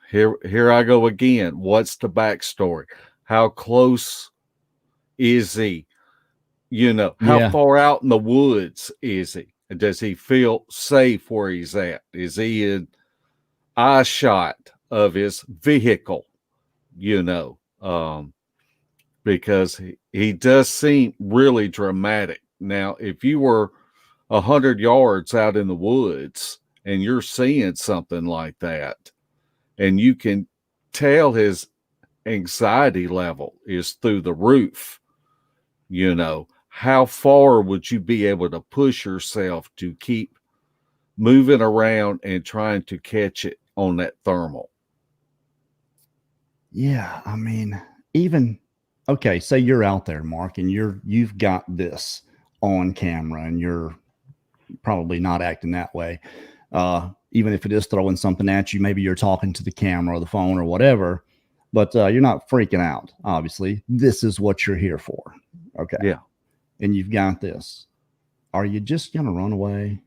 here I go again. What's the backstory? How close is he? How far out in the woods is he? Does he feel safe where he's at? Is he in eye shot of his vehicle? Because he does seem really dramatic. Now, if you were 100 yards out in the woods and you're seeing something like that, and you can tell his anxiety level is through the roof, how far would you be able to push yourself to keep moving around and trying to catch it on that thermal? Yeah, okay, say you're out there, Mark, and you've got this on camera and you're probably not acting that way. Even if it is throwing something at you, maybe you're talking to the camera or the phone or whatever, but you're not freaking out. Obviously, this is what you're here for. Okay. Yeah. And you've got this. Are you just going to run away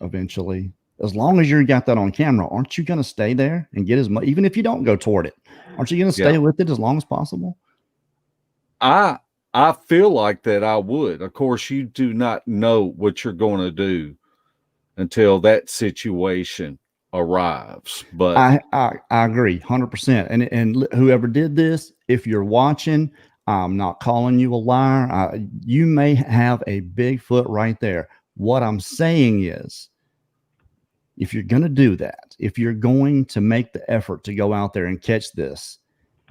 eventually? As long as you got that on camera, aren't you going to stay there and get as much, even if you don't go toward it, aren't you going to stay with it as long as possible? I feel like that I would. Of course, you do not know what you're going to do until that situation arrives. But I agree 100%. And whoever did this, if you're watching, I'm not calling you a liar. You may have a Bigfoot right there. What I'm saying is, if you're going to do that, if you're going to make the effort to go out there and catch this,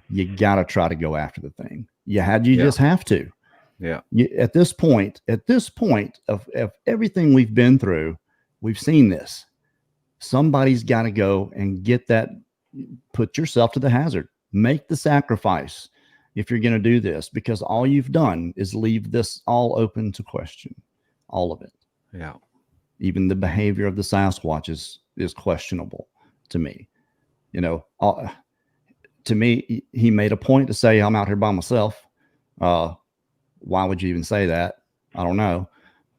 you got to try to go after the thing. You just have to. Yeah. At this point of everything we've been through, we've seen this. Somebody's got to go and get that, put yourself to the hazard, make the sacrifice if you're going to do this, because all you've done is leave this all open to question, all of it. Yeah. Even the behavior of the Sasquatch is questionable to me. To me, he made a point to say, I'm out here by myself. Why would you even say that? I don't know.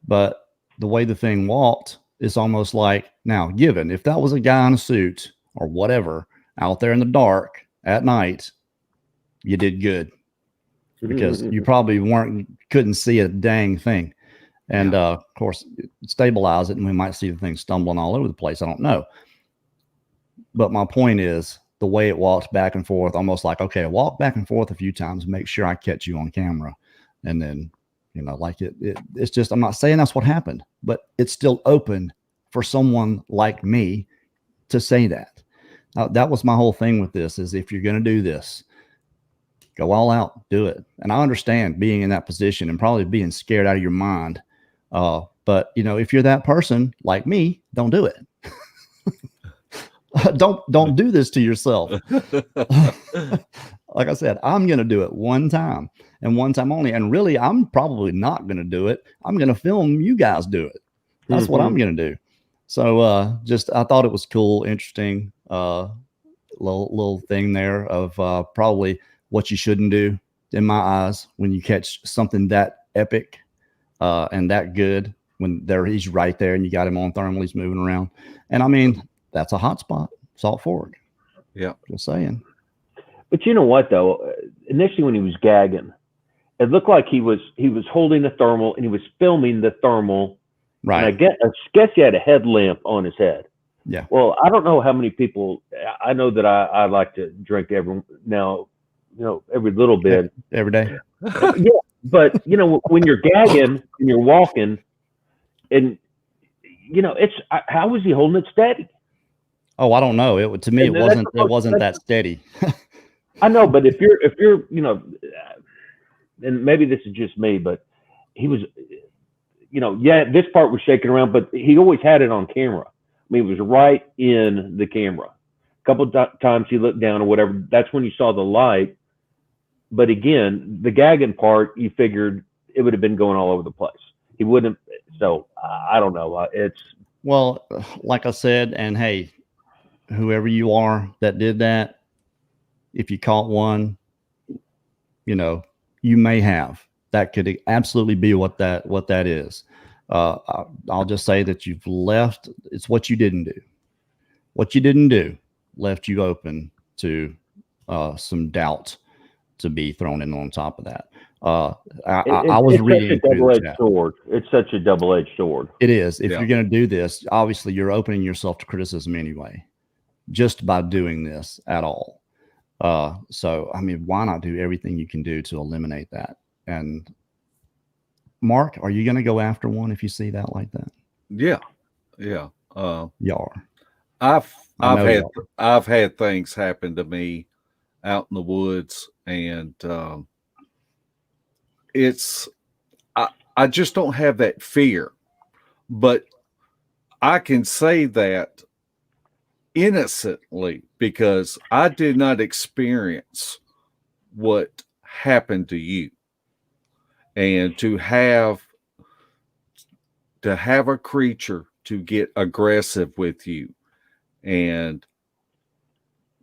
But the way the thing walked, it's almost like, now, given if that was a guy in a suit or whatever out there in the dark at night, you did good, because you probably couldn't see a dang thing. And of course, stabilize it, and we might see the thing stumbling all over the place. I don't know. But my point is, the way it walks back and forth, almost like, okay, I walk back and forth a few times, make sure I catch you on camera, and then You know, like it's just, I'm not saying that's what happened, but it's still open for someone like me to say that. That was my whole thing with this, is if you're going to do this, go all out, do it. And I understand being in that position and probably being scared out of your mind. But you know, if you're that person like me, don't do it. Don't do this to yourself. Like I said, I'm going to do it one time and one time only. And really, I'm probably not going to do it. I'm going to film you guys do it. That's what I'm going to do. So just, I thought it was cool, interesting, little thing there of probably what you shouldn't do in my eyes when you catch something that epic and that good, when he's right there and you got him on thermal, he's moving around. And I mean, that's a hot spot, Salt Fork. Yeah. Just saying. But you know what though? Initially when he was gagging, it looked like he was holding the thermal and he was filming the thermal. Right. And I guess he had a headlamp on his head. Yeah. Well, I don't know how many people, I know that I like to drink every little bit. Every day. Yeah. But you know, when you're gagging and you're walking and you know, how was he holding it steady? Oh, I don't know. To me, it wasn't that steady. I know, but if you're, you know, and maybe this is just me, but he was, you know, yeah, this part was shaking around, but he always had it on camera. I mean, it was right in the camera. A couple of times he looked down or whatever. That's when you saw the light. But again, the gagging part, you figured it would have been going all over the place. He wouldn't. So I don't know. Well, like I said, and hey, whoever you are that did that, if you caught one, you know, you may have. That could absolutely be what that is. I'll just say that you've left. It's what you didn't do. What you didn't do left you open to some doubt to be thrown in on top of that. I was reading through the chat. It's such a double-edged sword. It is. If you're going to do this, obviously you're opening yourself to criticism anyway, just by doing this at all. So, I mean, why not do everything you can do to eliminate that? And Mark, are you going to go after one if you see that like that? Yeah. Yeah. You are. I've had things happen to me out in the woods, and I just don't have that fear, but I can say that innocently because I did not experience what happened to you. And to have a creature to get aggressive with you. And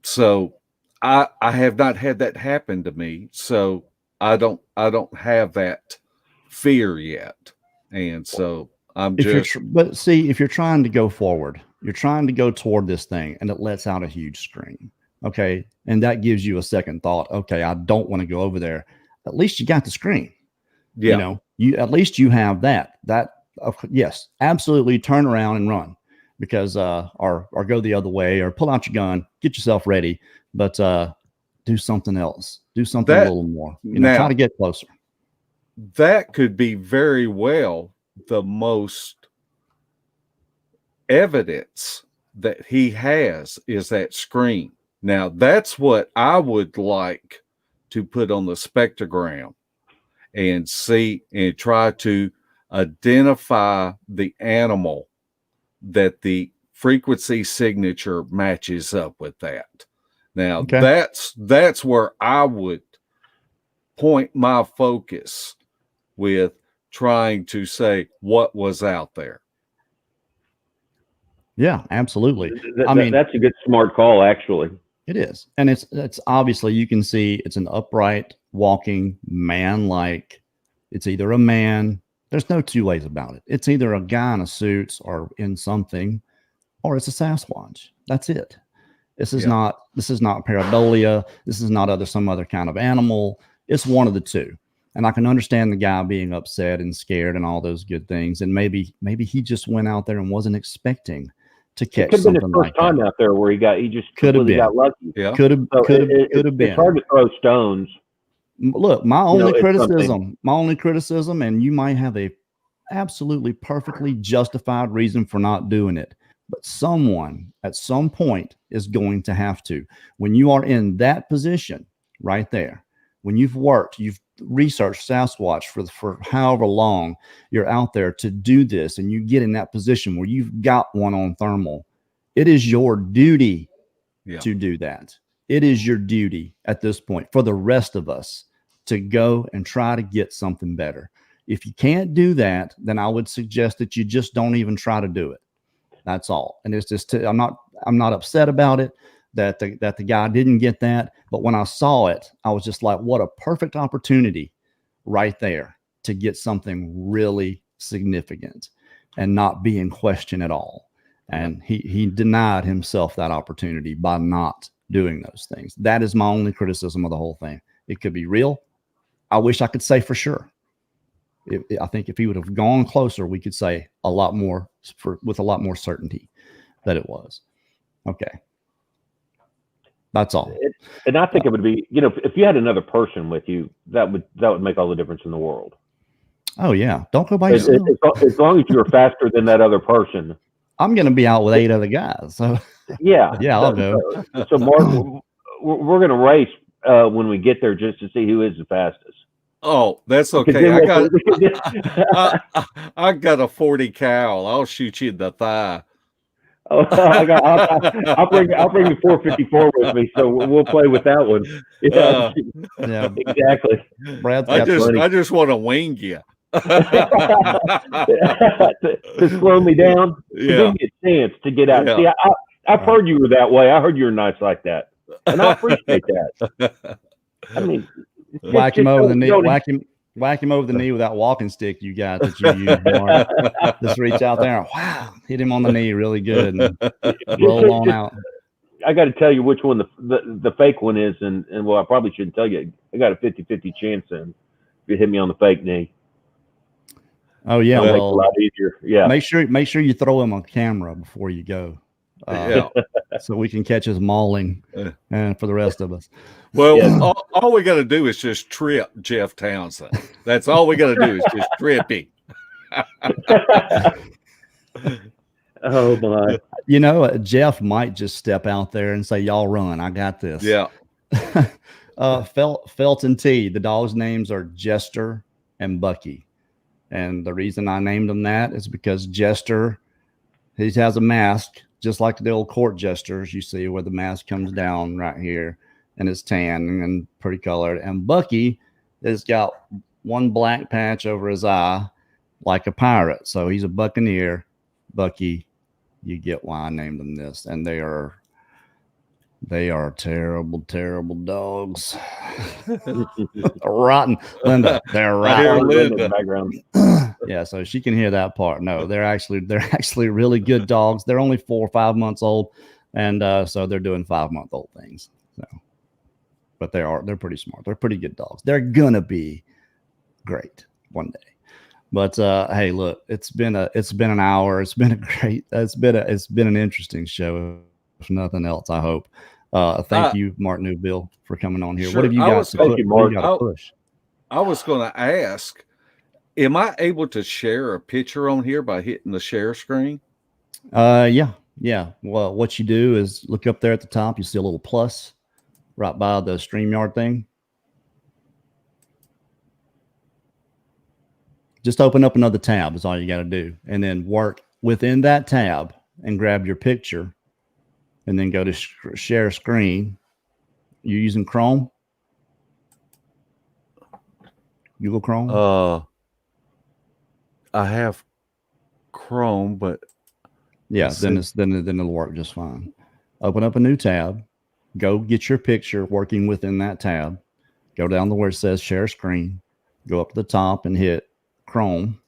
so I have not had that happen to me. So I don't have that fear yet. And so but see, if you're trying to go forward, you're trying to go toward this thing and it lets out a huge scream. Okay. And that gives you a second thought. Okay. I don't want to go over there. At least you got the scream. Yeah. You know, at least you have that, yes, absolutely turn around and run because, or go the other way or pull out your gun, get yourself ready, but, do something else, do something a little more, try to get closer. That could be very well the most evidence that he has is that screen. Now that's what I would like to put on the spectrogram and see and try to identify the animal that the frequency signature matches up with that. Now that's where I would point my focus with trying to say what was out there. Yeah, absolutely. That's a good smart call, actually. It is. And it's obviously you can see it's an upright walking man, like it's either a man. There's no two ways about it. It's either a guy in a suit or in something, or it's a Sasquatch. That's it. This is not pareidolia. This is not some other kind of animal. It's one of the two. And I can understand the guy being upset and scared and all those good things. And maybe he just went out there and wasn't expecting to catch something like that. Could have been his first time out there where he just could have been got lucky. Yeah. Could have been. It's hard to throw stones Look, my You know, only it's something. criticism, and you might have a absolutely perfectly justified reason for not doing it, but someone at some point is going to have to. When you are in that position right there, when you've worked, you've researched Sasquatch for however long you're out there to do this, and you get in that position where you've got one on thermal, it is your duty to do that. It is your duty at this point for the rest of us to go and try to get something better. If you can't do that, then I would suggest that you just don't even try to do it. That's all. And it's just, I'm not upset about it that the guy didn't get that. But when I saw it, I was just like, what a perfect opportunity right there to get something really significant and not be in question at all. And he denied himself that opportunity by not doing those things. That is my only criticism of the whole thing. It could be real. I wish I could say for sure. I think if he would have gone closer, we could say a lot more with a lot more certainty that it was. Okay. That's all. And I think it would be, you know, if you had another person with you, that would make all the difference in the world. Oh yeah. Don't go by as long as you're faster than that other person. I'm going to be out with 8 other guys. So yeah, I'll go. So Mark, we're going to race when we get there just to see who is the fastest. Oh, that's okay. I got a 40 cal. I'll shoot you in the thigh. Oh, I'll bring the 454 with me, so we'll play with that one. Yeah, exactly. I just want to wing you. to slow me down. Give me a chance to get out. See, I've heard you were that way. I heard you were nice like that, and I appreciate that. I mean, whack him over the knee. Whack him over the knee with that walking stick you got that you use, Mark. Just reach out there and wow, hit him on the knee really good and roll on out. I got to tell you which one the fake one is, and well, I probably shouldn't tell you. I got a 50-50 chance in if you hit me on the fake knee. Oh yeah, well, make it a lot easier. Yeah. Make sure you throw him on camera before you go. So we can catch his mauling and for the rest of us. Well, all we got to do is just trip Jeff Townsend. That's all we got to do is just trip him. Oh my! You know, Jeff might just step out there and say, "Y'all run, I got this." Yeah. Felton T. The dogs' names are Jester and Bucky, and the reason I named them that is because Jester, he has a mask. Just like the old court jesters, you see where the mask comes down right here and it's tan and pretty colored. And Bucky has got one black patch over his eye like a pirate. So he's a buccaneer. Bucky, you get why I named them this. And they are terrible, terrible dogs. Rotten. Linda, they're rotten. Linda. Yeah, so she can hear that part. No, they're actually really good dogs. They're only 4 or 5 months old, and so they're doing 5-month-old things. So, but they're pretty smart. They're pretty good dogs. They're gonna be great one day. But hey, look, it's been an hour. It's been an interesting show. If nothing else, I hope. Thank you, Mark Newbil, for coming on here. Sure. What have you got to push? I was going to ask, am I able to share a picture on here by hitting the share screen? Yeah. Well, what you do is look up there at the top. You see a little plus right by the StreamYard thing. Just open up another tab is all you got to do. And then work within that tab and grab your picture and then go to share screen. You using Chrome? Google Chrome? I have Chrome, but yeah, then it'll work just fine. Open up a new tab, go get your picture working within that tab, go down to where it says share screen, go up to the top and hit Chrome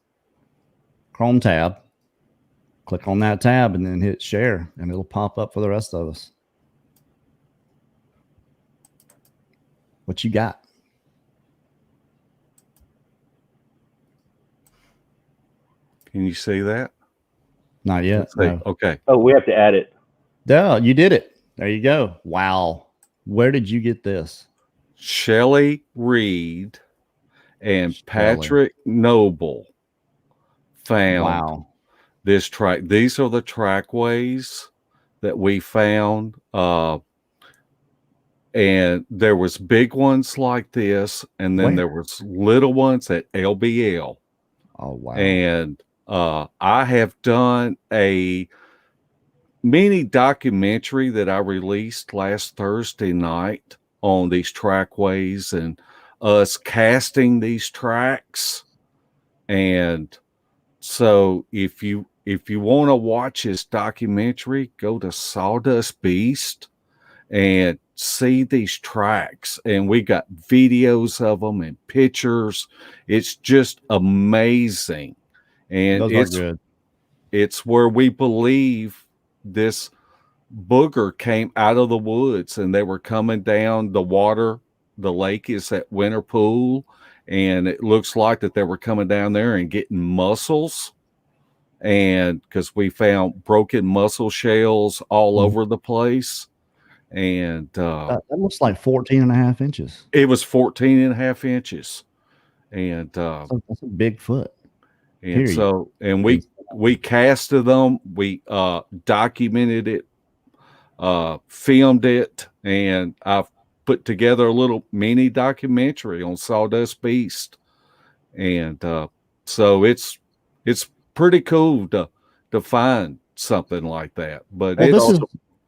tab, click on that tab and then hit share and it'll pop up for the rest of us. What you got? Can you see that? Not yet. No. Okay. Oh, we have to add it. Duh, you did it. There you go. Wow. Where did you get this? Shelley Reed and Shelley. Patrick Newbil found Wow. this track. These are the trackways that we found. And there was big ones like this, and then there was little ones at LBL. Oh, wow. And I have done a mini documentary that I released last Thursday night on these trackways and us casting these tracks. And so if you want to watch this documentary, go to Sawdustt Beast and see these tracks, and we got videos of them and pictures. It's just amazing. And Those are good. It's where we believe this booger came out of the woods, and they were coming down the water. The lake is at Winter Pool, and it looks like that they were coming down there and getting mussels. And because we found broken mussel shells all over the place. And that looks like 14.5 inches. It was 14.5 inches. And that's a big foot. And period. so, and we casted them, we documented it, filmed it, and I've put together a little mini documentary on Sawdustt Beast. And so it's pretty cool to find something like that. But well,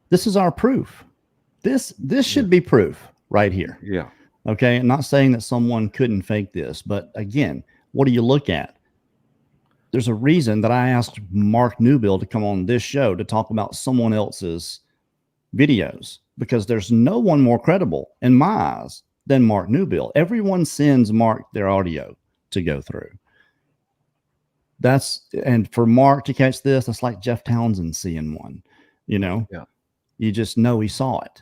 this is our proof. This should be proof right here. Yeah. Okay. I'm not saying that someone couldn't fake this, but again, what do you look at? There's a reason that I asked Mark Newbil to come on this show to talk about someone else's videos, because there's no one more credible in my eyes than Mark Newbil. Everyone sends Mark their audio to go through. And for Mark to catch this, that's like Jeff Townsend seeing one, Yeah. You just know he saw it.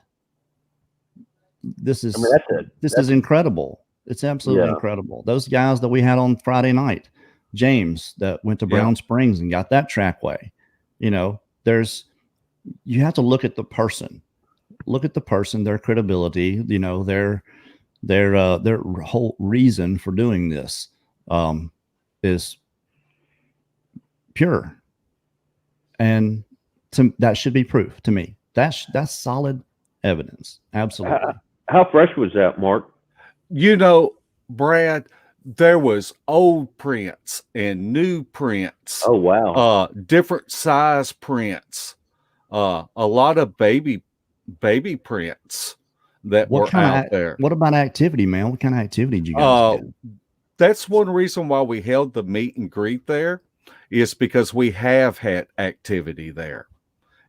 This is incredible. It's absolutely incredible. Those guys that we had on Friday night, James that went to Brown Springs and got that trackway, you have to look at the person, their credibility, their whole reason for doing this is pure. And that should be proof to me. That's solid evidence. Absolutely. How fresh was that, Mark? Brad, there was old prints and new prints. Oh, wow. Different size prints. A lot of baby prints that were out there. What about activity, man? What kind of activity did you guys do? That's one reason why we held the meet and greet there, is because we have had activity there.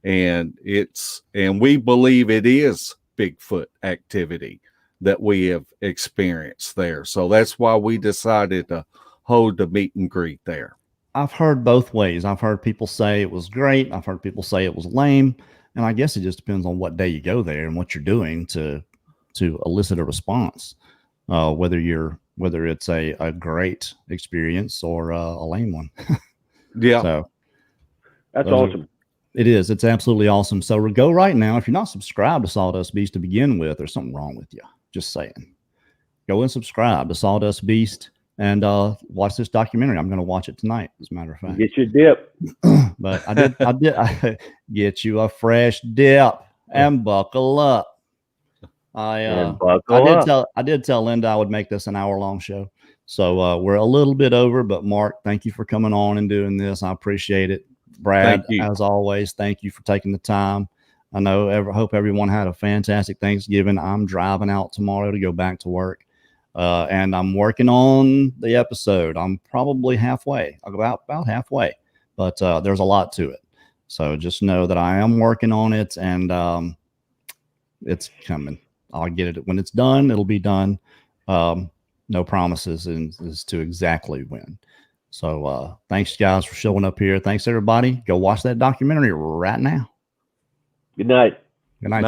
And we believe it is Bigfoot activity that we have experienced there. So that's why we decided to hold the meet and greet there. I've heard both ways. I've heard people say it was great. I've heard people say it was lame. And I guess it just depends on what day you go there and what you're doing to elicit a response, whether it's a great experience or a lame one. Yeah. So that's awesome. It is. It's absolutely awesome. So go right now. If you're not subscribed to Sawdustt Beast to begin with, there's something wrong with you. Just saying. Go and subscribe to Sawdustt Beast and watch this documentary. I'm going to watch it tonight, as a matter of fact. Get your dip. But I get you a fresh dip and buckle up. I did tell Linda I would make this an hour-long show. So we're a little bit over, but Mark, thank you for coming on and doing this. I appreciate it. Brad, as always, thank you for taking the time. I hope everyone had a fantastic Thanksgiving. I'm driving out tomorrow to go back to work. And I'm working on the episode. I'm probably halfway, about halfway, but there's a lot to it. So just know that I am working on it, and it's coming. I'll get it when it's done. It'll be done. No promises as to exactly when. So thanks, guys, for showing up here. Thanks, everybody. Go watch that documentary right now. Good night. Good night.